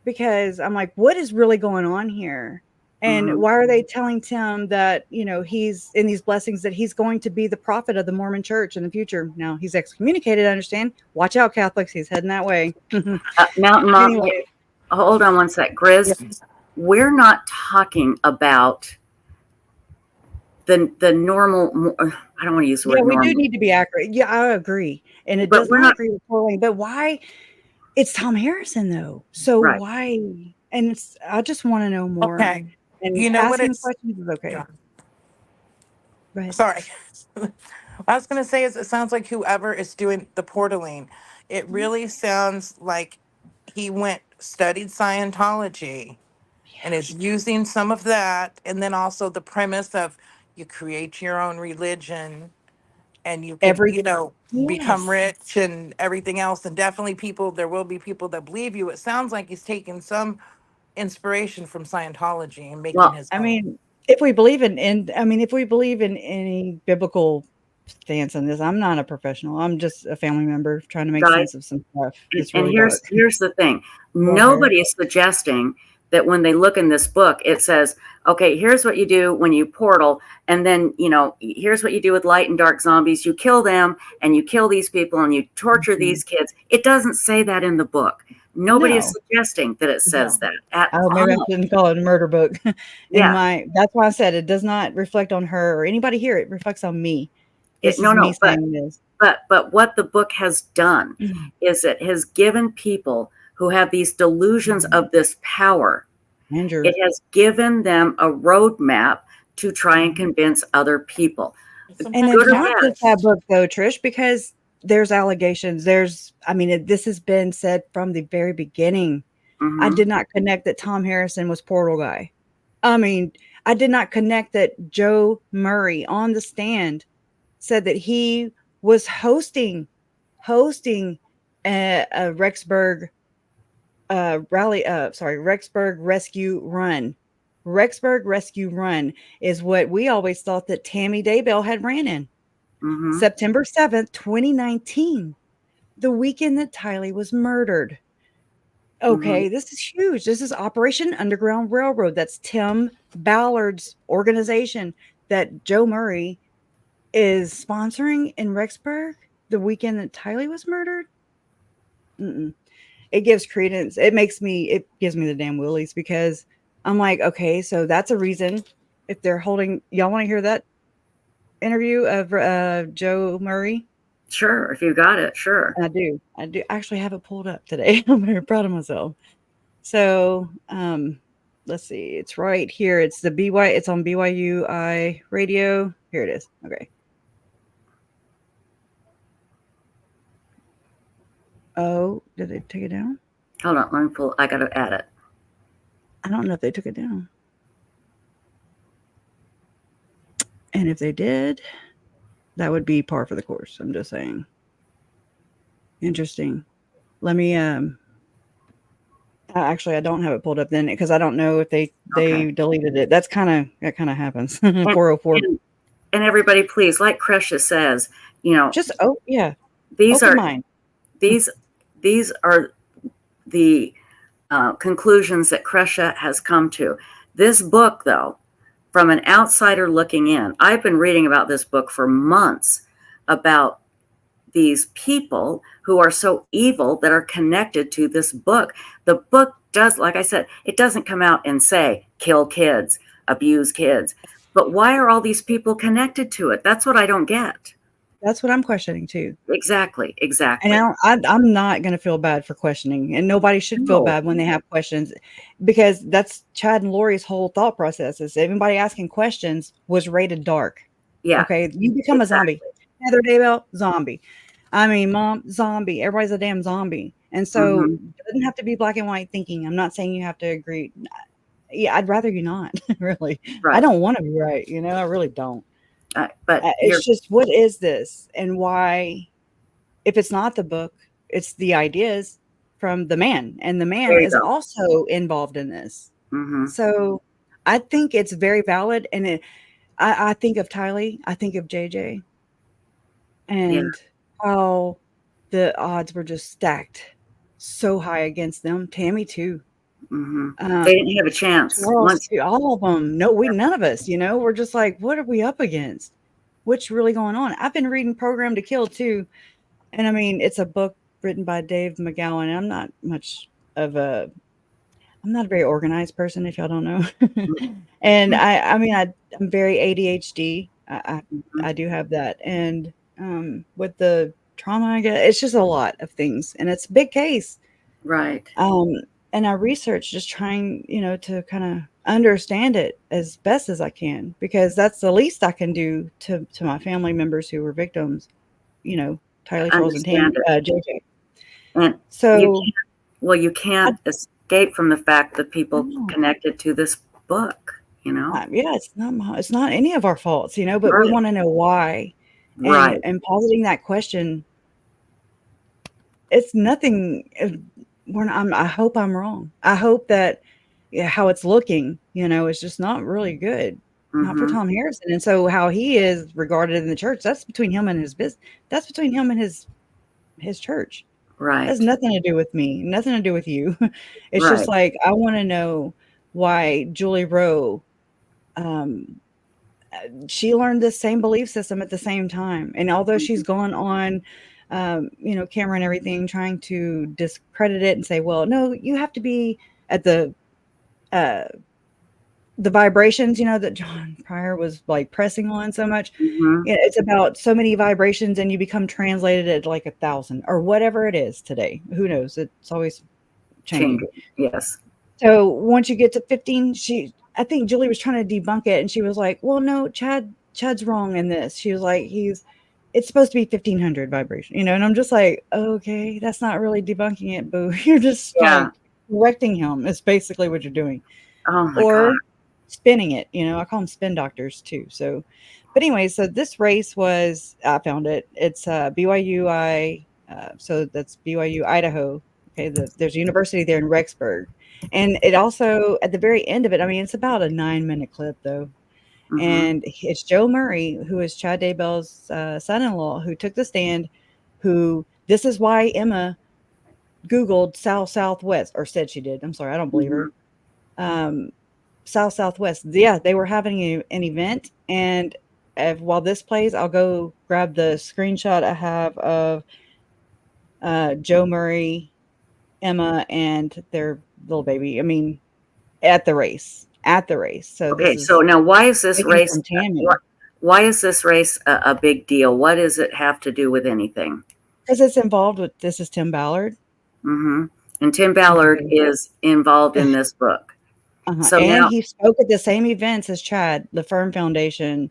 Speaker 2: because I'm like, what is really going on here? And why are they telling Tim that, he's in these blessings, that he's going to be the prophet of the Mormon church in the future? Now he's excommunicated. I understand. Watch out, Catholics. He's heading that way.
Speaker 1: Mountain Mom, hold on one sec. Grizz, we're not talking about the normal, I don't want to use the word normal.
Speaker 2: We do need to be accurate. Yeah, I agree. And it does not agree with polling, but why? It's Thom Harrison though. So why? And I just want to know more.
Speaker 3: Okay.
Speaker 2: And asking questions is okay.
Speaker 3: Yeah.
Speaker 2: Right.
Speaker 3: Sorry. What I was going to say is it sounds like whoever is doing the portaling, it really sounds like he studied Scientology and is using some of that. And then also the premise of you create your own religion and you can, become rich and everything else. And definitely there will be people that believe you. It sounds like he's taking some inspiration from Scientology and making his own.
Speaker 2: I mean, if we believe in any biblical stance on this. I'm not a professional. I'm just a family member trying to make
Speaker 1: Guys,
Speaker 2: sense of some stuff. It's
Speaker 1: and
Speaker 2: really dark.
Speaker 1: here's the thing. Nobody is suggesting that when they look in this book, it says, okay, here's what you do when you portal. And then, here's what you do with light and dark zombies. You kill them and you kill these people and you torture these kids. It doesn't say that in the book. Nobody is suggesting that it says that at all.
Speaker 2: Maybe I shouldn't call it a murder book. That's why I said it does not reflect on her or anybody here. It reflects on me.
Speaker 1: But what the book has done is it has given people who have these delusions of this power, it has given them a roadmap to try and convince other people.
Speaker 2: And it's not just that book though, Trish, because there's allegations. This has been said from the very beginning. I did not connect that Thom Harrison was Portal Guy. I did not connect that Joe Murray on the stand said that he was hosting a Rexburg Rexburg Rescue Run. Rexburg Rescue Run is what we always thought that Tammy Daybell had ran in. September 7th, 2019, the weekend that Tylee was murdered. Okay, this is huge. This is Operation Underground Railroad. That's Tim Ballard's organization that Joe Murray is sponsoring in Rexburg the weekend that Tylee was murdered. It gives credence. It gives me the damn willies, because I'm like, okay, so that's a reason. If they're holding, y'all want to hear that interview of Joe Murray?
Speaker 1: Sure, if you got it, sure.
Speaker 2: I do actually have it pulled up today. I'm very proud of myself. So let's see, it's right here. It's it's on BYUI radio. Here it is. Okay. Oh, did they take it down?
Speaker 1: Hold on, let me pull. I gotta add it.
Speaker 2: I don't know if they took it down. And if they did, that would be par for the course. I'm just saying. Interesting. Let me actually, I don't have it pulled up then, because I don't know if they deleted it. That kind of happens. 404.
Speaker 1: And everybody, please, like Kresha says,
Speaker 2: just
Speaker 1: these are the conclusions that Kresha has come to. This book, though, from an outsider looking in, I've been reading about this book for months, about these people who are so evil that are connected to this book. The book does, like I said, it doesn't come out and say, kill kids, abuse kids. But why are all these people connected to it? That's what I don't get.
Speaker 2: That's what I'm questioning too.
Speaker 1: Exactly.
Speaker 2: And I'm not going to feel bad for questioning, and nobody should feel bad when they have questions, because that's Chad and Lori's whole thought process. Is everybody asking questions was rated dark.
Speaker 1: Yeah.
Speaker 2: Okay. You become a zombie. Heather Daybell, zombie. Mom, zombie. Everybody's a damn zombie. And so it doesn't have to be black and white thinking. I'm not saying you have to agree. Yeah, I'd rather you not. Really. Right. I don't want to be right. I really don't.
Speaker 1: But
Speaker 2: it's just, what is this, and why? If it's not the book, it's the ideas from the man, and the man is also involved in this. So I think it's very valid. And I think of Tylee, I think of JJ, and how the odds were just stacked so high against them. Tammy too.
Speaker 1: They didn't have a chance.
Speaker 2: All of them. No, none of us, we're just like, what are we up against? What's really going on? I've been reading Program to Kill too. And it's a book written by Dave McGowan. And I'm not a very organized person, if y'all don't know. And I'm very ADHD. I do have that. And with the trauma, I guess it's just a lot of things, and it's a big case.
Speaker 1: Right.
Speaker 2: And I research, just trying, to kind of understand it as best as I can, because that's the least I can do to my family members who were victims, Tylee, Charles, and Tammy, JJ.
Speaker 1: And
Speaker 2: so,
Speaker 1: you can't escape from the fact that people connected to this book,
Speaker 2: Yeah, it's not any of our faults, but we want to know why.
Speaker 1: Right.
Speaker 2: And positing that question, it's nothing. I hope I'm wrong. I hope that how it's looking, is just not really good. not for
Speaker 1: Mhm.
Speaker 2: Thom Harrison. And so how he is regarded in the church, that's between him and his business. That's between him and his church. It has
Speaker 1: Right.
Speaker 2: nothing to do with me, nothing to do with you. It's just
Speaker 1: Right.
Speaker 2: like, I want to know why Julie Rowe, she learned the same belief system at the same time. And although she's gone on, camera and everything, trying to discredit it and say, well, no, you have to be at the vibrations, that John Pryor was like pressing on so much.
Speaker 1: Mhm.
Speaker 2: It's about so many vibrations and you become translated at like 1,000 or whatever it is today. Who knows? It's always changing.
Speaker 1: Yes.
Speaker 2: So once you get to 15, I think Julie was trying to debunk it and she was like, well, no, Chad's wrong in this. She was like, it's supposed to be 1,500 vibration, and I'm just like, okay, that's not really debunking it, boo. You're just like correcting him. It's basically what you're doing.
Speaker 1: Oh my
Speaker 2: or
Speaker 1: God.
Speaker 2: spinning it, I call them spin doctors too. So, but anyway, so this race I found it. It's BYU, so that's BYU, Idaho. Okay. There's a university there in Rexburg. And it also, at the very end of it, I mean, it's about a 9-minute clip though.
Speaker 1: Mhm.
Speaker 2: And it's Joe Murray, who is Chad Daybell's son-in-law, who took the stand, this is why Emma Googled Southwest, or said she did. I'm sorry, I don't believe her. Southwest. Yeah, they were having an event. And while this plays, I'll go grab the screenshot I have of Joe Murray, Emma, and their little baby. I mean, at the race. So
Speaker 1: okay, so now why is this race a big deal? What does it have to do with anything?
Speaker 2: Because it's involved with, this is Tim Ballard.
Speaker 1: Mm-hmm. And Tim Ballard is involved in this book.
Speaker 2: So and now, he spoke at the same events as Chad, the Firm Foundation,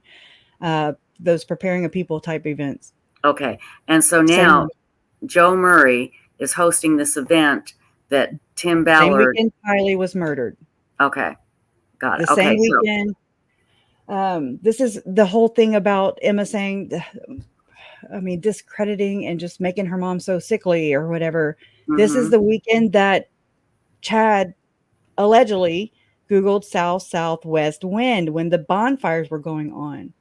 Speaker 2: those preparing a people type events.
Speaker 1: Okay. And so now Joe Murray is hosting this event that Tim Ballard.
Speaker 2: Same weekend Kylie was murdered.
Speaker 1: Okay. Got it.
Speaker 2: The same weekend. This is the whole thing about Emma saying, discrediting and just making her mom so sickly or whatever. Mm-hmm. This is the weekend that Chad allegedly Googled southwest wind when the bonfires were going on.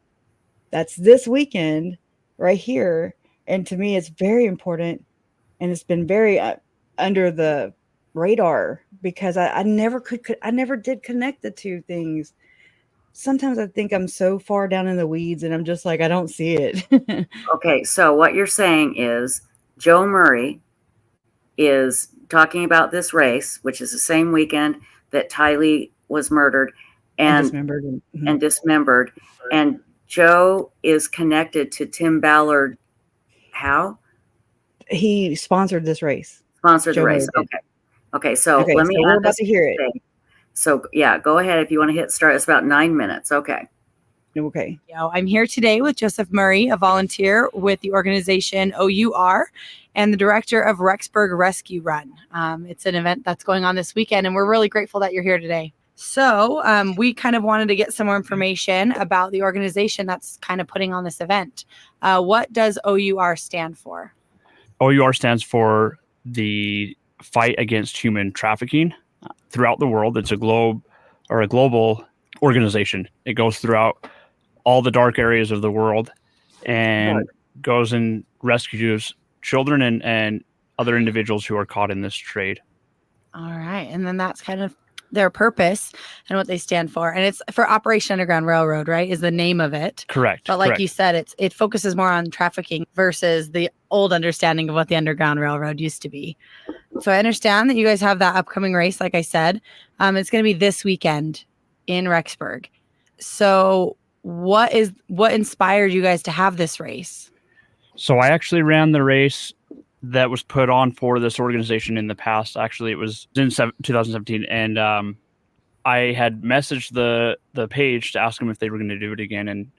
Speaker 2: That's this weekend right here. And to me, it's very important. And it's been very under the radar because I never did connect the two things. Sometimes I think I'm so far down in the weeds and I'm just like, I don't see it.
Speaker 1: Okay. So what you're saying is Joe Murray is talking about this race, which is the same weekend that Tylee was murdered and dismembered. And dismembered. And Joe is connected to Tim Ballard. How?
Speaker 2: He sponsored this race.
Speaker 1: Sponsored the race. Okay. So let me.
Speaker 2: We're about to hear it.
Speaker 1: So yeah, go ahead if you want to hit start. It's about 9 minutes. Okay.
Speaker 10: I'm here today with Joseph Murray, a volunteer with the organization OUR and the director of Rexburg Rescue Run. It's an event that's going on this weekend, and we're really grateful that you're here today. So we kind of wanted to get some more information about the organization that's kind of putting on this event. What does OUR stand for?
Speaker 11: OUR stands for the fight against human trafficking throughout the world. It's a global organization. It goes throughout all the dark areas of the world and goes and rescues children and other individuals who are caught in this trade.
Speaker 10: All right. And then that's kind of their purpose and what they stand for. And it's for Operation Underground Railroad, right? Is the name of it.
Speaker 11: Correct.
Speaker 10: But like you said, it focuses more on trafficking versus the old understanding of what the Underground Railroad used to be. So I understand that you guys have that upcoming race. Like I said, it's going to be this weekend in Rexburg. So what inspired you guys to have this race?
Speaker 11: So I actually ran the race that was put on for this organization in the past. Actually, it was in 2017. And I had messaged the page to ask them if they were going to do it again. And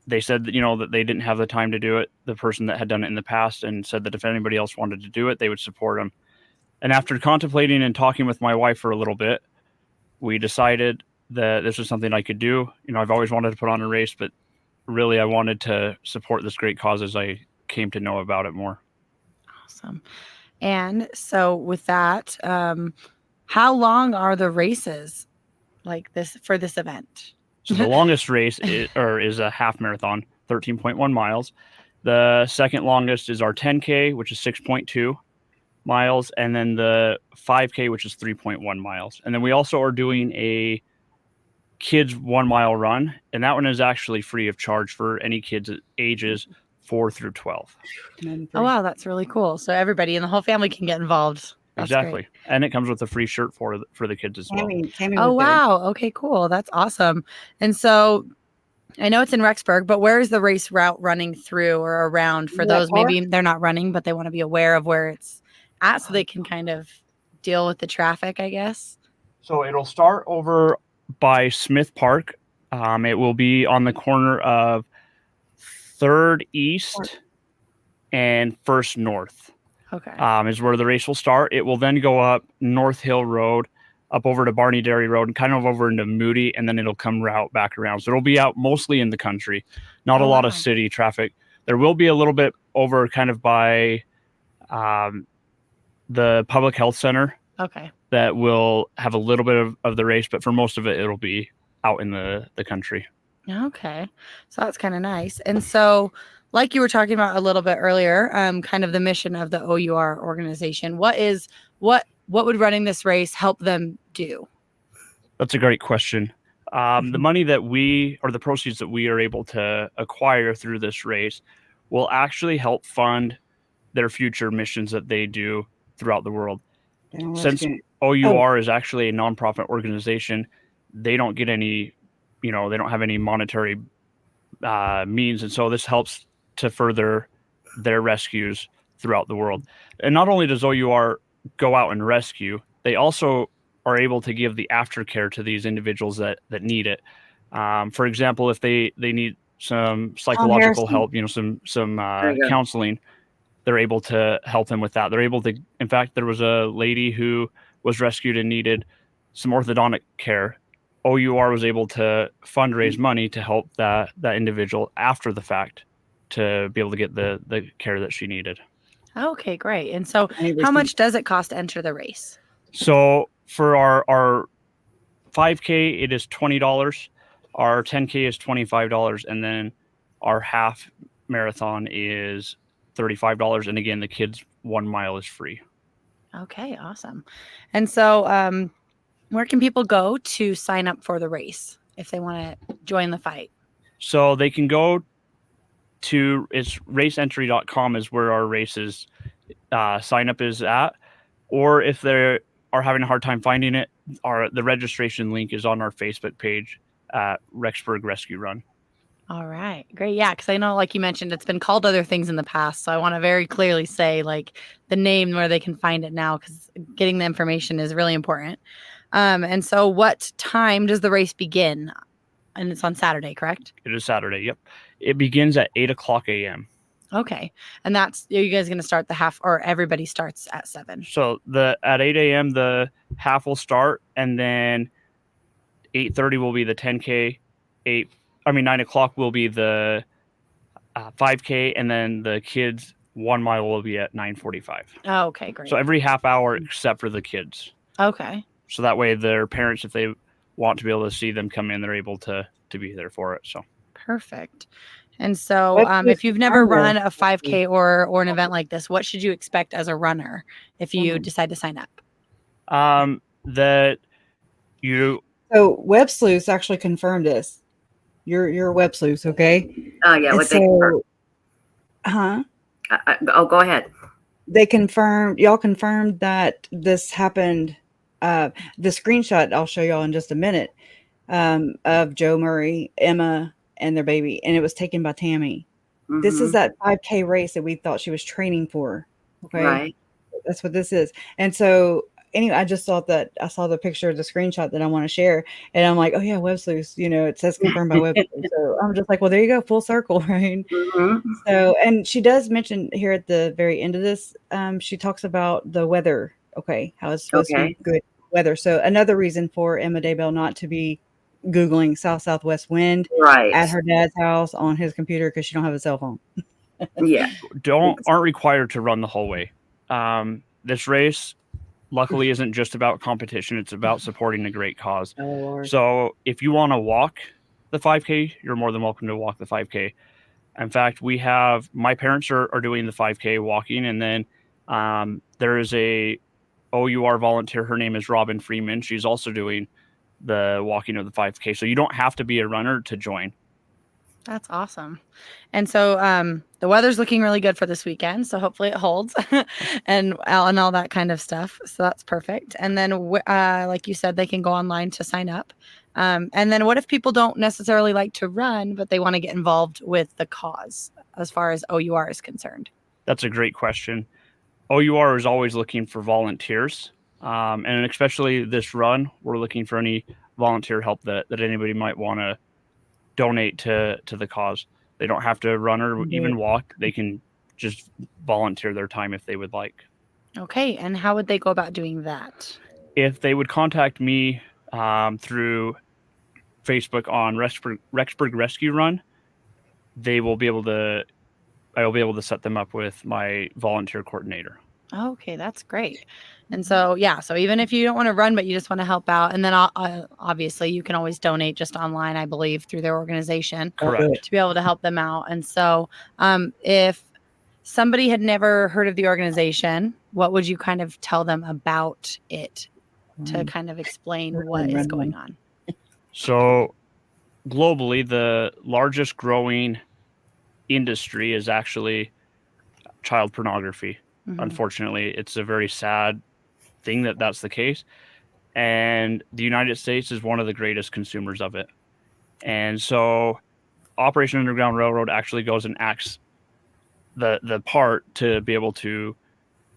Speaker 11: they said that, that they didn't have the time to do it. The person that had done it in the past, and said that if anybody else wanted to do it, they would support them. And after contemplating and talking with my wife for a little bit, we decided that this was something I could do. I've always wanted to put on a race, but really I wanted to support this great cause as I came to know about it more.
Speaker 10: Awesome. And so with that, how long are the races like this for this event?
Speaker 11: So the longest race is a half marathon, 13.1 miles. The second longest is our 10K, which is 6.2 miles, and then the 5K, which is 3.1 miles. And then we also are doing a kids 1 mile run, and that one is actually free of charge for any kids ages 4 through 12.
Speaker 10: Oh, wow. That's really cool. So everybody and the whole family can get involved. That's
Speaker 11: exactly.
Speaker 10: Great.
Speaker 11: And it comes with a free shirt for the kids as well.
Speaker 10: Oh, wow. Okay, cool. That's awesome. And so I know it's in Rexburg, but where is the race route running through or around for those? Maybe they're not running, but they want to be aware of where it's at so they can kind of deal with the traffic, I guess.
Speaker 11: So it'll start over by Smith Park. It will be on the corner of 3rd East and 1st North.
Speaker 10: Okay.
Speaker 11: Is where the race will start. It will then go up North Hill Road, up over to Barney Dairy Road, and kind of over into Moody, and then it'll come route back around. So it'll be out mostly in the country, not a lot of city traffic. There will be a little bit over kind of by the Public Health Center.
Speaker 10: Okay.
Speaker 11: That will have a little bit of the race, but for most of it, it'll be out in the country.
Speaker 10: Okay. So that's kind of nice. And so, like you were talking about a little bit earlier, kind of the mission of the OUR organization. What would running this race help them do?
Speaker 11: That's a great question. The money that the proceeds that we are able to acquire through this race will actually help fund their future missions that they do throughout the world. Since OUR is actually a nonprofit organization, they don't get any, they don't have any monetary means. And so this helps to further their rescues throughout the world. And not only does OUR go out and rescue, they also are able to give the aftercare to these individuals that need it. For example, if they need some psychological help, some counseling, they're able to help them with that. They're able to, in fact, there was a lady who was rescued and needed some orthodontic care. OUR was able to fundraise money to help that individual after the fact to be able to get the care that she needed.
Speaker 10: Okay, great. And so how much does it cost to enter the race?
Speaker 11: So for our 5K, it is $20. Our 10K is $25. And then our half marathon is $35. And again, the kids 1 mile is free.
Speaker 10: Okay, awesome. And so where can people go to sign up for the race if they want to join the fight?
Speaker 11: So they can go to raceentry.com is where our races sign up is at. Or if they are having a hard time finding it, the registration link is on our Facebook page at Rexburg Rescue Run.
Speaker 10: All right, great. Yeah, because I know, like you mentioned, it's been called other things in the past. So I want to very clearly say like the name where they can find it now, because getting the information is really important. And so what time does the race begin? And it's on Saturday, correct?
Speaker 11: It is Saturday. Yep. It begins at 8:00 a.m.
Speaker 10: Okay. And are you guys going to start the half, or everybody starts at 7?
Speaker 11: So at 8 a.m. the half will start, and then 8:30 will be the 10K. 9 o'clock will be the 5K, and then the kids 1 mile will be at 9:45.
Speaker 10: Oh, okay, great.
Speaker 11: So every half hour except for the kids.
Speaker 10: Okay.
Speaker 11: So that way their parents, if they want to be able to see them come in, they're able to be there for it. So
Speaker 10: perfect. And so if you've never run a 5K or an event like this, what should you expect as a runner if you decide to sign up?
Speaker 2: So Web Sleuths actually confirmed this. You're a Web Sleuth, okay?
Speaker 1: Oh yeah, what they confirmed. Go ahead.
Speaker 2: Y'all confirmed that this happened. The screenshot I'll show y'all in just a minute of Joe Murray, Emma, and their baby, and it was taken by Tammy. Mm-hmm. This is that 5K race that we thought she was training for. Okay,
Speaker 1: right.
Speaker 2: That's what this is. And so anyway, I saw the picture of the screenshot that I want to share, and I'm like, oh yeah, Web Sleuths, it says confirmed by Web Sleuths. So I'm just like, well, there you go, full circle, right? Mm-hmm. So, and she does mention here at the very end of this, she talks about the weather, how it's supposed to be good weather. So another reason for Emma Daybell not to be Googling southwest wind at her dad's house on his computer because she don't have a cell phone.
Speaker 1: Yeah.
Speaker 11: Aren't required to run the whole way. This race luckily isn't just about competition. It's about supporting a great cause. Oh, Lord. So if you want to walk, the 5K, you're more than welcome to walk the 5K. In fact, my parents are doing the 5K walking, and then there is a OUR volunteer. Her name is Robin Freeman. She's also doing the walking of the 5K. So you don't have to be a runner to join.
Speaker 10: That's awesome. And so the weather's looking really good for this weekend. So hopefully it holds and all that kind of stuff. So that's perfect. And then, like you said, they can go online to sign up. And then what if people don't necessarily like to run, but they want to get involved with the cause as far as OUR is concerned?
Speaker 11: That's a great question. OUR is always looking for volunteers. And especially this run, we're looking for any volunteer help that anybody might want to donate to the cause. They don't have to run or even walk. They can just volunteer their time if they would like.
Speaker 10: Okay. And how would they go about doing that?
Speaker 11: If they would contact me through Facebook on Rexburg Rescue Run, I will be able to set them up with my volunteer coordinator.
Speaker 10: Okay, that's great. And so, so even if you don't want to run, but you just want to help out, and then obviously you can always donate just online, I believe, through their organization.
Speaker 11: Correct.
Speaker 10: To be able to help them out. And so if somebody had never heard of the organization, what would you kind of tell them about it to kind of explain what is going on?
Speaker 11: So globally, the largest growing industry is actually child pornography. Mm-hmm. Unfortunately, it's a very sad thing that that's the case. And the United States is one of the greatest consumers of it. And so Operation Underground Railroad actually goes and acts the part to be able to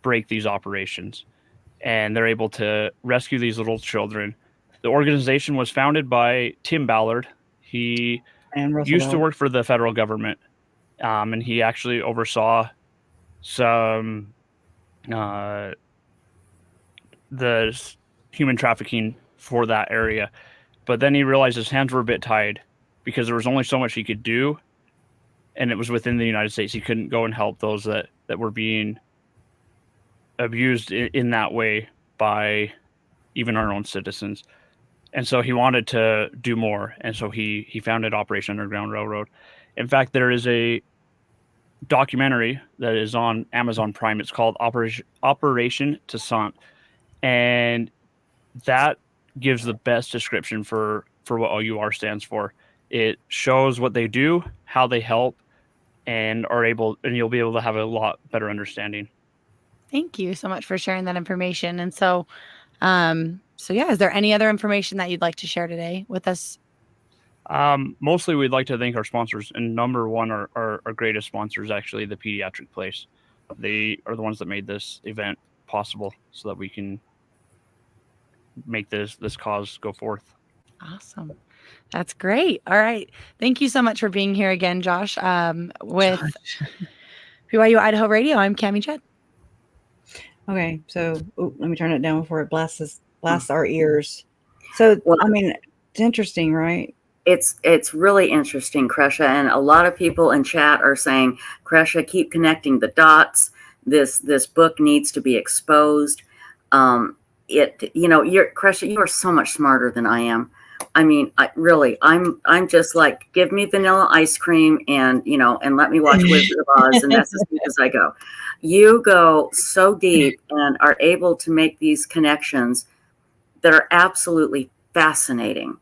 Speaker 11: break these operations. And they're able to rescue these little children. The organization was founded by Tim Ballard. He used to work for the federal government. And he actually oversaw some the human trafficking for that area, but then he realized his hands were a bit tied because there was only so much he could do, and it was within the United States. He couldn't go and help those that were being abused in that way by even our own citizens. And so he wanted to do more, and so he founded Operation Underground Railroad. In fact, there is a documentary that is on Amazon Prime. It's called Operation Toussaint, and that gives the best description for what OUR stands for. It shows what they do, how they help, and you'll be able to have a lot better understanding.
Speaker 10: Thank you so much for sharing that information. And so is there any other information that you'd like to share today with us?
Speaker 11: Mostly we'd like to thank our sponsors, and number one, our greatest sponsors, actually the Pediatric Place. They are the ones that made this event possible so that we can make this cause go forth.
Speaker 10: Awesome. That's great. All right. Thank you so much for being here again, Josh, with BYU Idaho Radio. I'm Cammie Judd.
Speaker 2: Okay. So let me turn it down before it blasts our ears. So, I mean, it's interesting, right?
Speaker 1: It's really interesting, Kresha, and a lot of people in chat are saying, Kresha, keep connecting the dots. This book needs to be exposed. Kresha, you are so much smarter than I am. I mean, I'm just like, give me vanilla ice cream and let me watch Wizard of Oz, and that's as deep as I go. You go so deep and are able to make these connections that are absolutely fascinating.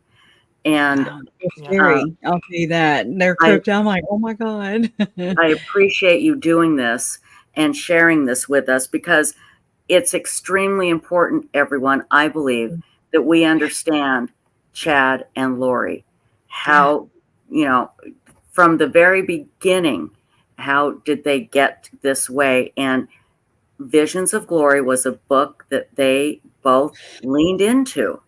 Speaker 1: And
Speaker 2: scary. I'll say that. They're crypto. I'm like, oh my God.
Speaker 1: I appreciate you doing this and sharing this with us, because it's extremely important, everyone, I believe, that we understand Chad and Lori, how, from the very beginning, how did they get this way? And Visions of Glory was a book that they both leaned into.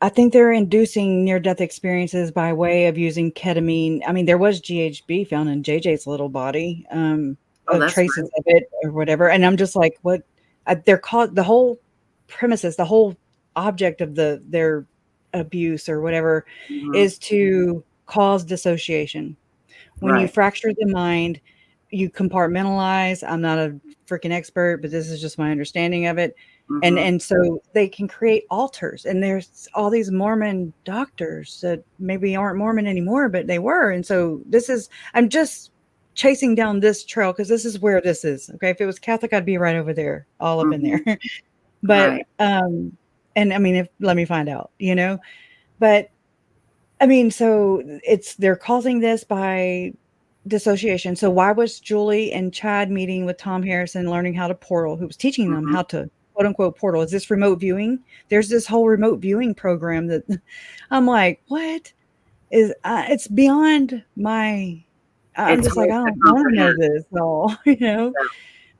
Speaker 2: I think they're inducing near-death experiences by way of using ketamine. I mean, there was GHB found in JJ's little body, traces of it or whatever. And I'm just like, what? They're called, the whole premises, the whole object of their abuse or whatever is to cause dissociation. When you fracture the mind, you compartmentalize. I'm not a freaking expert, but this is just my understanding of it.
Speaker 1: Mm-hmm.
Speaker 2: And so they can create altars, and there's all these Mormon doctors that maybe aren't Mormon anymore, but they were. And so I'm just chasing down this trail because this is where this is. Okay. If it was Catholic, I'd be right over there, all up in there. But, and I mean, let me find out, but I mean, so they're causing this by dissociation. So why was Julie and Chad meeting with Thom Harrison, learning how to portal, who was teaching them how to quote unquote portal? Is this remote viewing? There's this whole remote viewing program that I'm like, what is, it's beyond my, I'm just like, I don't want to know this all,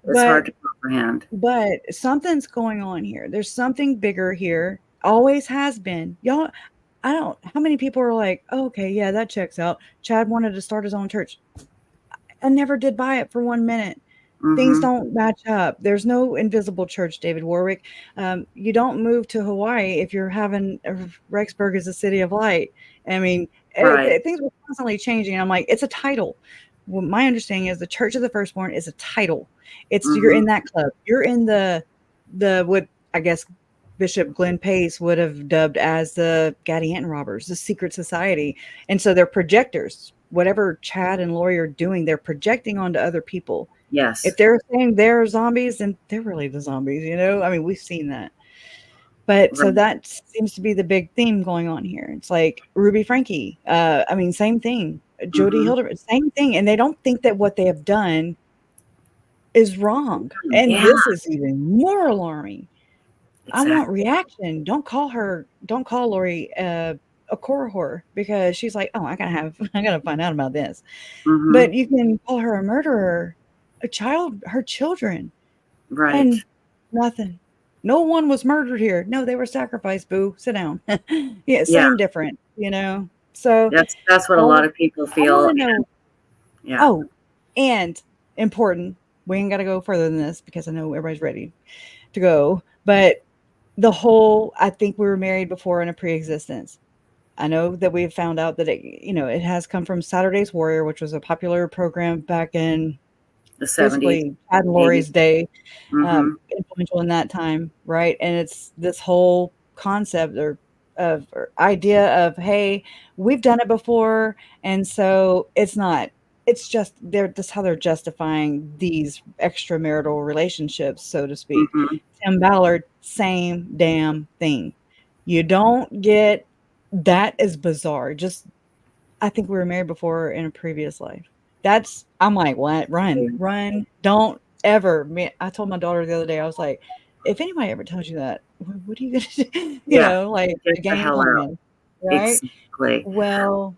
Speaker 1: It's hard to comprehend.
Speaker 2: But something's going on here. There's something bigger here. Always has been. Y'all, how many people are like, oh, okay, yeah, that checks out. Chad wanted to start his own church. I never did buy it for 1 minute. Things don't match up. There's no invisible church, David Warwick. You don't move to Hawaii if you're having Rexburg is a city of light. I mean, things were constantly changing. And I'm like, it's a title. Well, my understanding is the Church of the Firstborn is a title. It's you're in that club. You're in the what I guess Bishop Glen Pace would have dubbed as the Gadianton robbers, the secret society. And so they're projectors. Whatever Chad and Lori are doing, they're projecting onto other people.
Speaker 1: Yes.
Speaker 2: If they're saying they're zombies, then they're really the zombies, I mean, we've seen that. But so that seems to be the big theme going on here. It's like Ruby Franke. I mean, same thing. Jodi Hildebrandt, same thing. And they don't think that what they have done is wrong. And this is even more alarming. Exactly. I want reaction. Don't call Lori a core whore because she's like, oh, I gotta find out about this. But you can call her a murderer, her children.
Speaker 1: Right.
Speaker 2: And nothing. No one was murdered here. No, they were sacrificed, boo. Sit down. Same different, So
Speaker 1: that's what a lot of people feel.
Speaker 2: Yeah. Oh, and important. We ain't got to go further than this because I know everybody's ready to go. But I think we were married before in a pre-existence. I know that we've found out that it has come from Saturday's Warrior, which was a popular program back in
Speaker 1: the 70s,
Speaker 2: Chad and Lori's day, influential in that time, right? And it's this whole concept or idea of, hey, we've done it before, and so it's just that's how they're justifying these extramarital relationships, so to speak. Tim Ballard, same damn thing. You don't get that is bizarre. I think we were married before in a previous life. I'm like, what? Run. Don't ever. I told my daughter the other day, I was like, if anybody ever tells you that, what are you going to do? Like the game plan, right?
Speaker 1: Exactly.
Speaker 2: Well,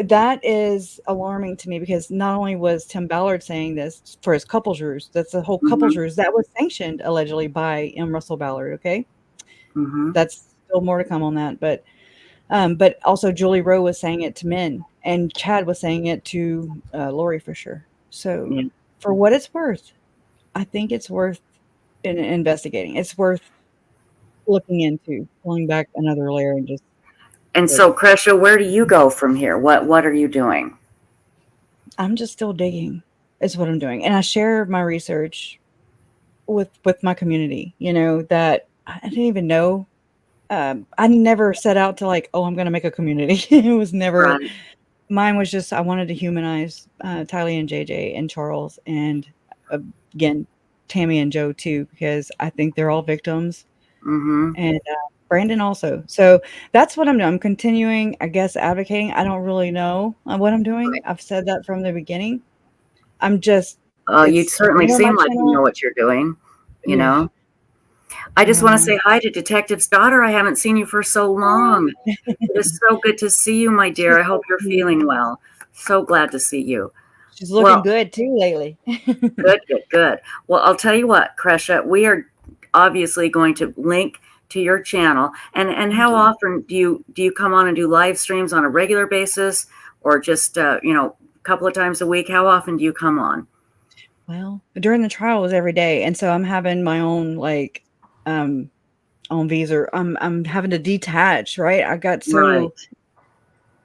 Speaker 2: that is alarming to me because not only was Tim Ballard saying this for his couples ruse, that's the whole couples ruse that was sanctioned allegedly by M. Russell Ballard. Okay. That's still more to come on that. But also Julie Rowe was saying it to men, and Chad was saying it to Lori for sure. So for what it's worth, I think it's worth investigating. It's worth looking into, pulling back another layer and just.
Speaker 1: And so, Kresha, where do you go from here? What are you doing?
Speaker 2: I'm just still digging is what I'm doing. And I share my research with my community, that I didn't even know. I never set out to like, oh, I'm going to make a community. It was never, mine was just, I wanted to humanize Tylee and JJ and Charles and again, Tammy and Joe too, because I think they're all victims. And Brandon also. So that's what I'm doing. I'm continuing, I guess, advocating. I don't really know what I'm doing. I've said that from the beginning. I'm just.
Speaker 1: You certainly seem like you know what you're doing, I just want to say hi to Detective's daughter. I haven't seen you for so long. It is so good to see you, my dear. I hope you're feeling well. So glad to see you.
Speaker 2: She's looking good too lately.
Speaker 1: Good. Well, I'll tell you what, Kresha, we are obviously going to link to your channel. And how often do you come on and do live streams on a regular basis, or just a couple of times a week? How often do you come on?
Speaker 2: Well, during the trial was every day, and so I'm having my own on visa. I'm having to detach, right? I got so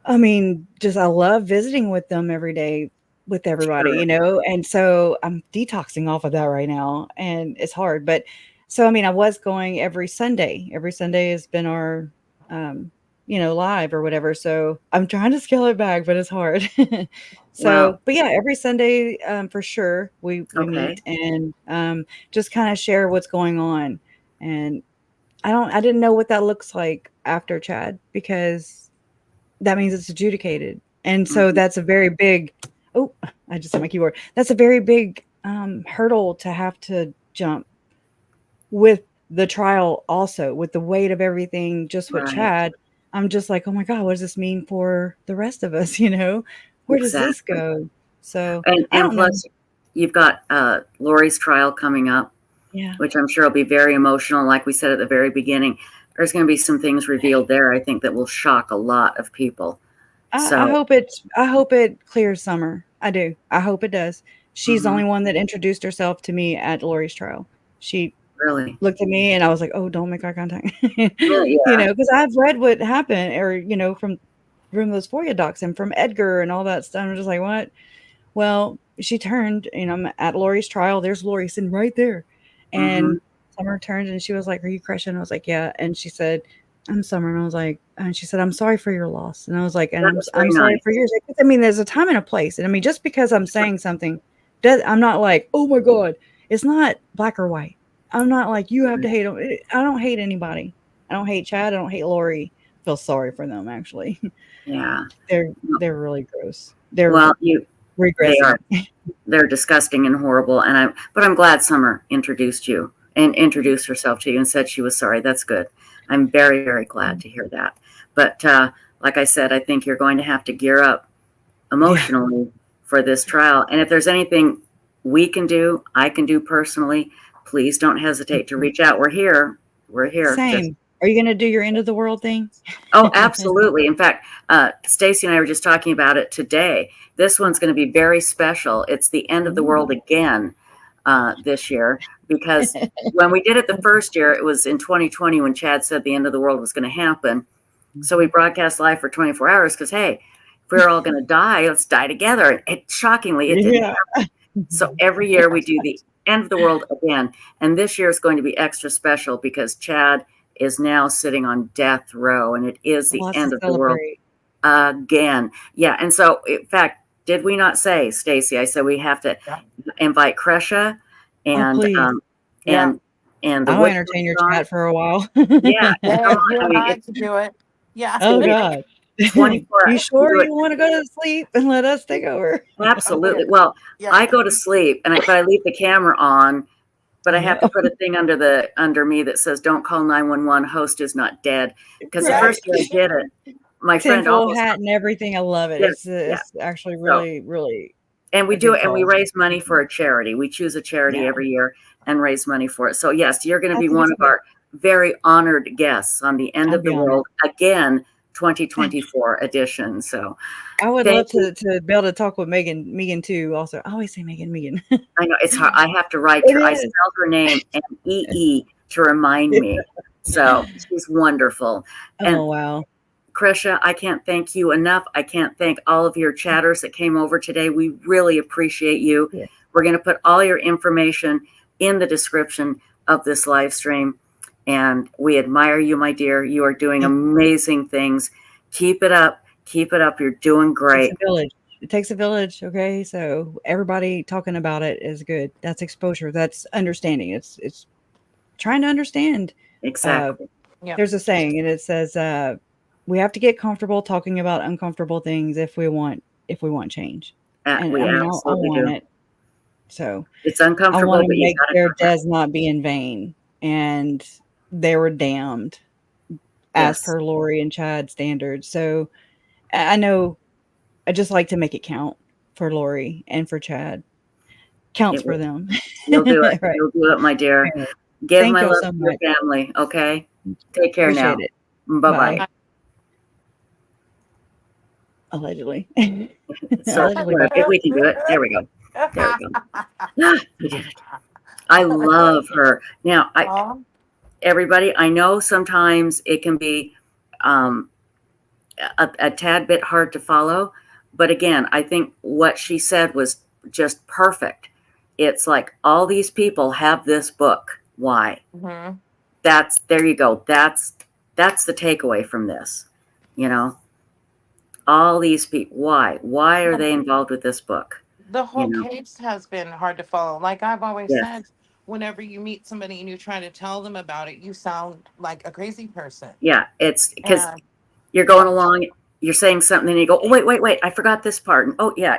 Speaker 2: I mean, I love visiting with them every day. with everybody,
Speaker 1: Sure.
Speaker 2: you know, and so I'm detoxing off of that right now, and it's hard. But so I mean, I was going every Sunday. Every Sunday has been our live or whatever. So I'm trying to scale it back, but it's hard. So,
Speaker 1: Well,
Speaker 2: but yeah, every Sunday for sure we
Speaker 1: okay.
Speaker 2: meet and just kind of share what's going on. And I didn't know what that looks like after Chad, because that means it's adjudicated. And so that's a very big, oh, I just said my keyboard. That's a very big hurdle to have to jump with the trial also, with the weight of everything, just with
Speaker 1: Right.
Speaker 2: Chad. I'm just like, oh my God, what does this mean for the rest of us? You know, where does this go? So
Speaker 1: and plus you've got Lori's trial coming up, which I'm sure will be very emotional. Like we said at the very beginning, there's going to be some things revealed there, I think, that will shock a lot of people.
Speaker 2: I hope it clears Summer. I do. I hope it does. She's the only one that introduced herself to me at Lori's trial. She
Speaker 1: really
Speaker 2: looked at me and I was like, oh, don't make eye contact.
Speaker 1: Really,
Speaker 2: You know, because I've read what happened, or, you know, from those FOIA docs and from Edgar and all that stuff. I'm just like, what? Well, she turned, you know, I'm at Lori's trial. There's Lori sitting right there. And Summer turned and she was like, are you Kresha? And I was like, yeah. And she said, I'm Summer. And I was like, and she said, I'm sorry for your loss. And I was like, and I'm sorry for yours. I mean, there's a time and a place. And I mean, just because I'm saying something, I'm not like, oh my God, it's not black or white. I'm not like, you have to hate them. I don't hate anybody. I don't hate Chad. I don't hate Lori. I feel sorry for them, actually.
Speaker 1: Yeah.
Speaker 2: They're really gross.
Speaker 1: They're disgusting and horrible. But I'm glad Summer introduced you and introduced herself to you and said she was sorry. That's good. I'm very, very glad to hear that. But like I said, I think you're going to have to gear up emotionally for this trial. And if there's anything we can do, I can do personally, please don't hesitate to reach out. We're here.
Speaker 2: Same. Are you going to do your end of the world thing?
Speaker 1: Oh, absolutely. In fact, Stacy and I were just talking about it today. This one's going to be very special. It's the end of the world again this year, because when we did it the first year, it was in 2020 when Chad said the end of the world was going to happen. So we broadcast live for 24 hours because, hey, if we're all going to die, let's die together. Shockingly, it didn't happen. So every year we do the end of the world again. And this year is going to be extra special because Chad is now sitting on death row, and it is the end of the world again. Yeah. And so, in fact, did we not say, Stacy, I said we have to invite Kresha and and
Speaker 2: I'll entertain your chat for a while.
Speaker 3: Yeah, you had to do it. Yeah.
Speaker 2: Oh God.
Speaker 1: 24
Speaker 2: You sure you want to go to sleep and let us take over?
Speaker 1: Absolutely. Well, I go to sleep but I leave the camera on, but I have to put a thing under me that says, don't call 911, host is not dead. Because the first year I did it, my friend almost
Speaker 2: hat and everything. I love it. It's actually really, really.
Speaker 1: And we do it, and we raise money for a charity. We choose a charity every year and raise money for it. So yes, you're going to be one of our very honored guests on the end of the world again, 2024 edition. So
Speaker 2: I would love to be able to talk with Megan too. Also, I always say Megan.
Speaker 1: I know it's hard. I have to write her. I spelled her name MEE to remind me. So she's wonderful. And
Speaker 2: wow.
Speaker 1: Kresha, I can't thank you enough. I can't thank all of your chatters that came over today. We really appreciate you. Yeah. We're going to put all your information in the description of this live stream. And we admire you, my dear. You are doing amazing things. Keep it up. Keep it up. You're doing great.
Speaker 2: It takes a village. Okay. So everybody talking about it is good. That's exposure. That's understanding. It's trying to understand.
Speaker 1: Exactly.
Speaker 2: There's a saying, and it says, we have to get comfortable talking about uncomfortable things if we want change. And
Speaker 1: we absolutely want
Speaker 2: it. So
Speaker 1: it's uncomfortable,
Speaker 2: I want to make their deaths not be in vain, and they were damned as per Lori and Chad standards. So I know I just like to make it count for Lori and for Chad. Counts for them.
Speaker 1: You'll do it. Right. You'll do it, my dear.
Speaker 2: Right.
Speaker 1: Give my love to your family. Okay. Take care now. Bye-bye.
Speaker 2: Bye. Allegedly.
Speaker 1: So if we can do it, there we go. There we go. We did it. I love her. Now, everybody, I know sometimes it can be a tad bit hard to follow, but again, I think what she said was just perfect. It's like all these people have this book. Why?
Speaker 3: Mm-hmm.
Speaker 1: There you go. That's the takeaway from this. You know, all these people. Why are they involved with this book?
Speaker 3: The whole case has been hard to follow. Like I've always said, whenever you meet somebody and you try to tell them about it, you sound like a crazy person.
Speaker 1: Yeah, it's because you're going along, you're saying something, and you go, oh, wait, I forgot this part. And, oh, yeah,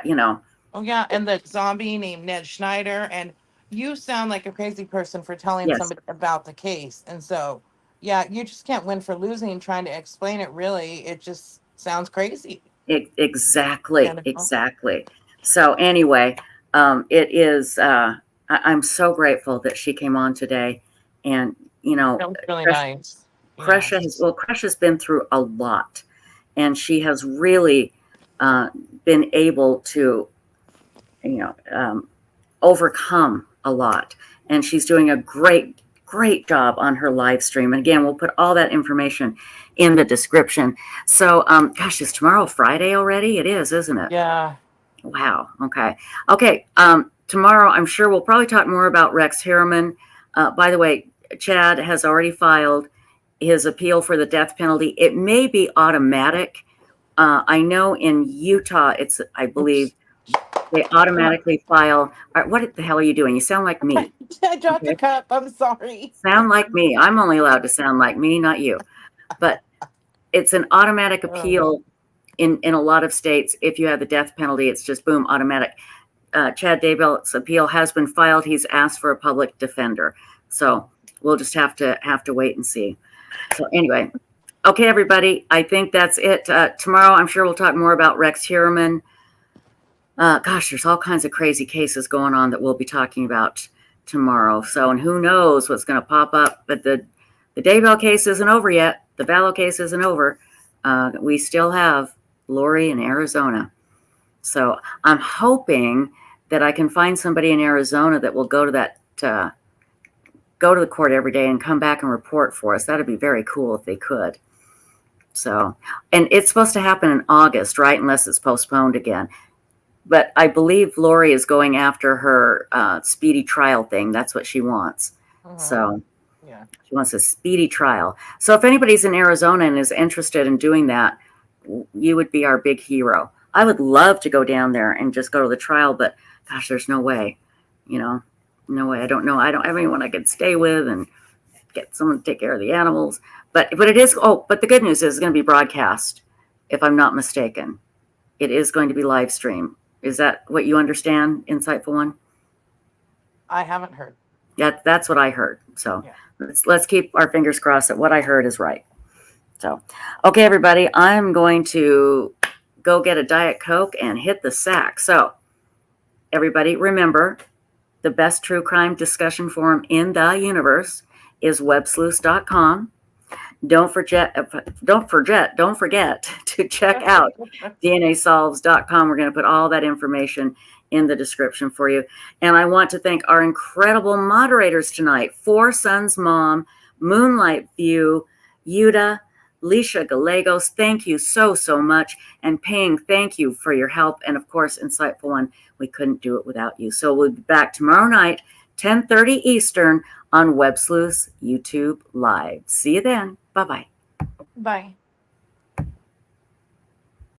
Speaker 3: Oh, yeah, and the zombie named Ned Schneider, and you sound like a crazy person for telling somebody about the case. And so, yeah, you just can't win for losing trying to explain it, really. It just sounds crazy.
Speaker 1: Exactly. So anyway, it is, I'm so grateful that she came on today. And,
Speaker 3: that was really nice.
Speaker 1: Kresha's been through a lot, and she has really been able to, overcome a lot. And she's doing a great job on her live stream. And again, we'll put all that information in the description. So, gosh, is tomorrow Friday already? It is, isn't it?
Speaker 3: Yeah.
Speaker 1: Wow. Okay. Tomorrow, I'm sure we'll probably talk more about Rex Harriman. By the way, Chad has already filed his appeal for the death penalty. It may be automatic. I know in Utah, I believe they automatically file. All right, what the hell are you doing? You sound like me.
Speaker 3: I dropped the cup. I'm sorry.
Speaker 1: Sound like me. I'm only allowed to sound like me, not you. But it's an automatic appeal in a lot of states. If you have the death penalty, it's just boom, automatic. Chad Daybell's appeal has been filed. He's asked for a public defender. So we'll just have to wait and see. So anyway, okay, everybody, I think that's it. Tomorrow, I'm sure we'll talk more about Rex Harriman. Gosh, there's all kinds of crazy cases going on that we'll be talking about tomorrow. So, and who knows what's going to pop up. But the Daybell case isn't over yet. The Vallow case isn't over. We still have Lori in Arizona. So I'm hoping that I can find somebody in Arizona that will go to the court every day and come back and report for us. That'd be very cool if they could. So, and it's supposed to happen in August, right? Unless it's postponed again. But I believe Lori is going after her speedy trial thing. That's what she wants. So she wants a speedy trial. So if anybody's in Arizona and is interested in doing that, you would be our big hero. I would love to go down there and just go to the trial, but gosh, there's no way, no way. I don't know. I don't have anyone I could stay with and get someone to take care of the animals. But it is, but the good news is it's going to be broadcast, if I'm not mistaken. It is going to be live stream. Is that what you understand, Insightful One?
Speaker 3: I haven't heard.
Speaker 1: Yeah, that's what I heard. So let's keep our fingers crossed that what I heard is right. So, okay, everybody, I'm going to go get a Diet Coke and hit the sack. So, everybody, remember, the best true crime discussion forum in the universe is websleuths.com. Don't forget to check out DNAsolves.com. We're going to put all that information in the description for you. And I want to thank our incredible moderators tonight: Four Sons Mom, Moonlight View, Yuda, Leisha Gallegos. Thank you so much. And Ping, thank you for your help. And of course, Insightful One, we couldn't do it without you. So we'll be back tomorrow night, 10:30 Eastern on Web Sleuths YouTube Live. See you then. Bye-bye.
Speaker 3: Bye.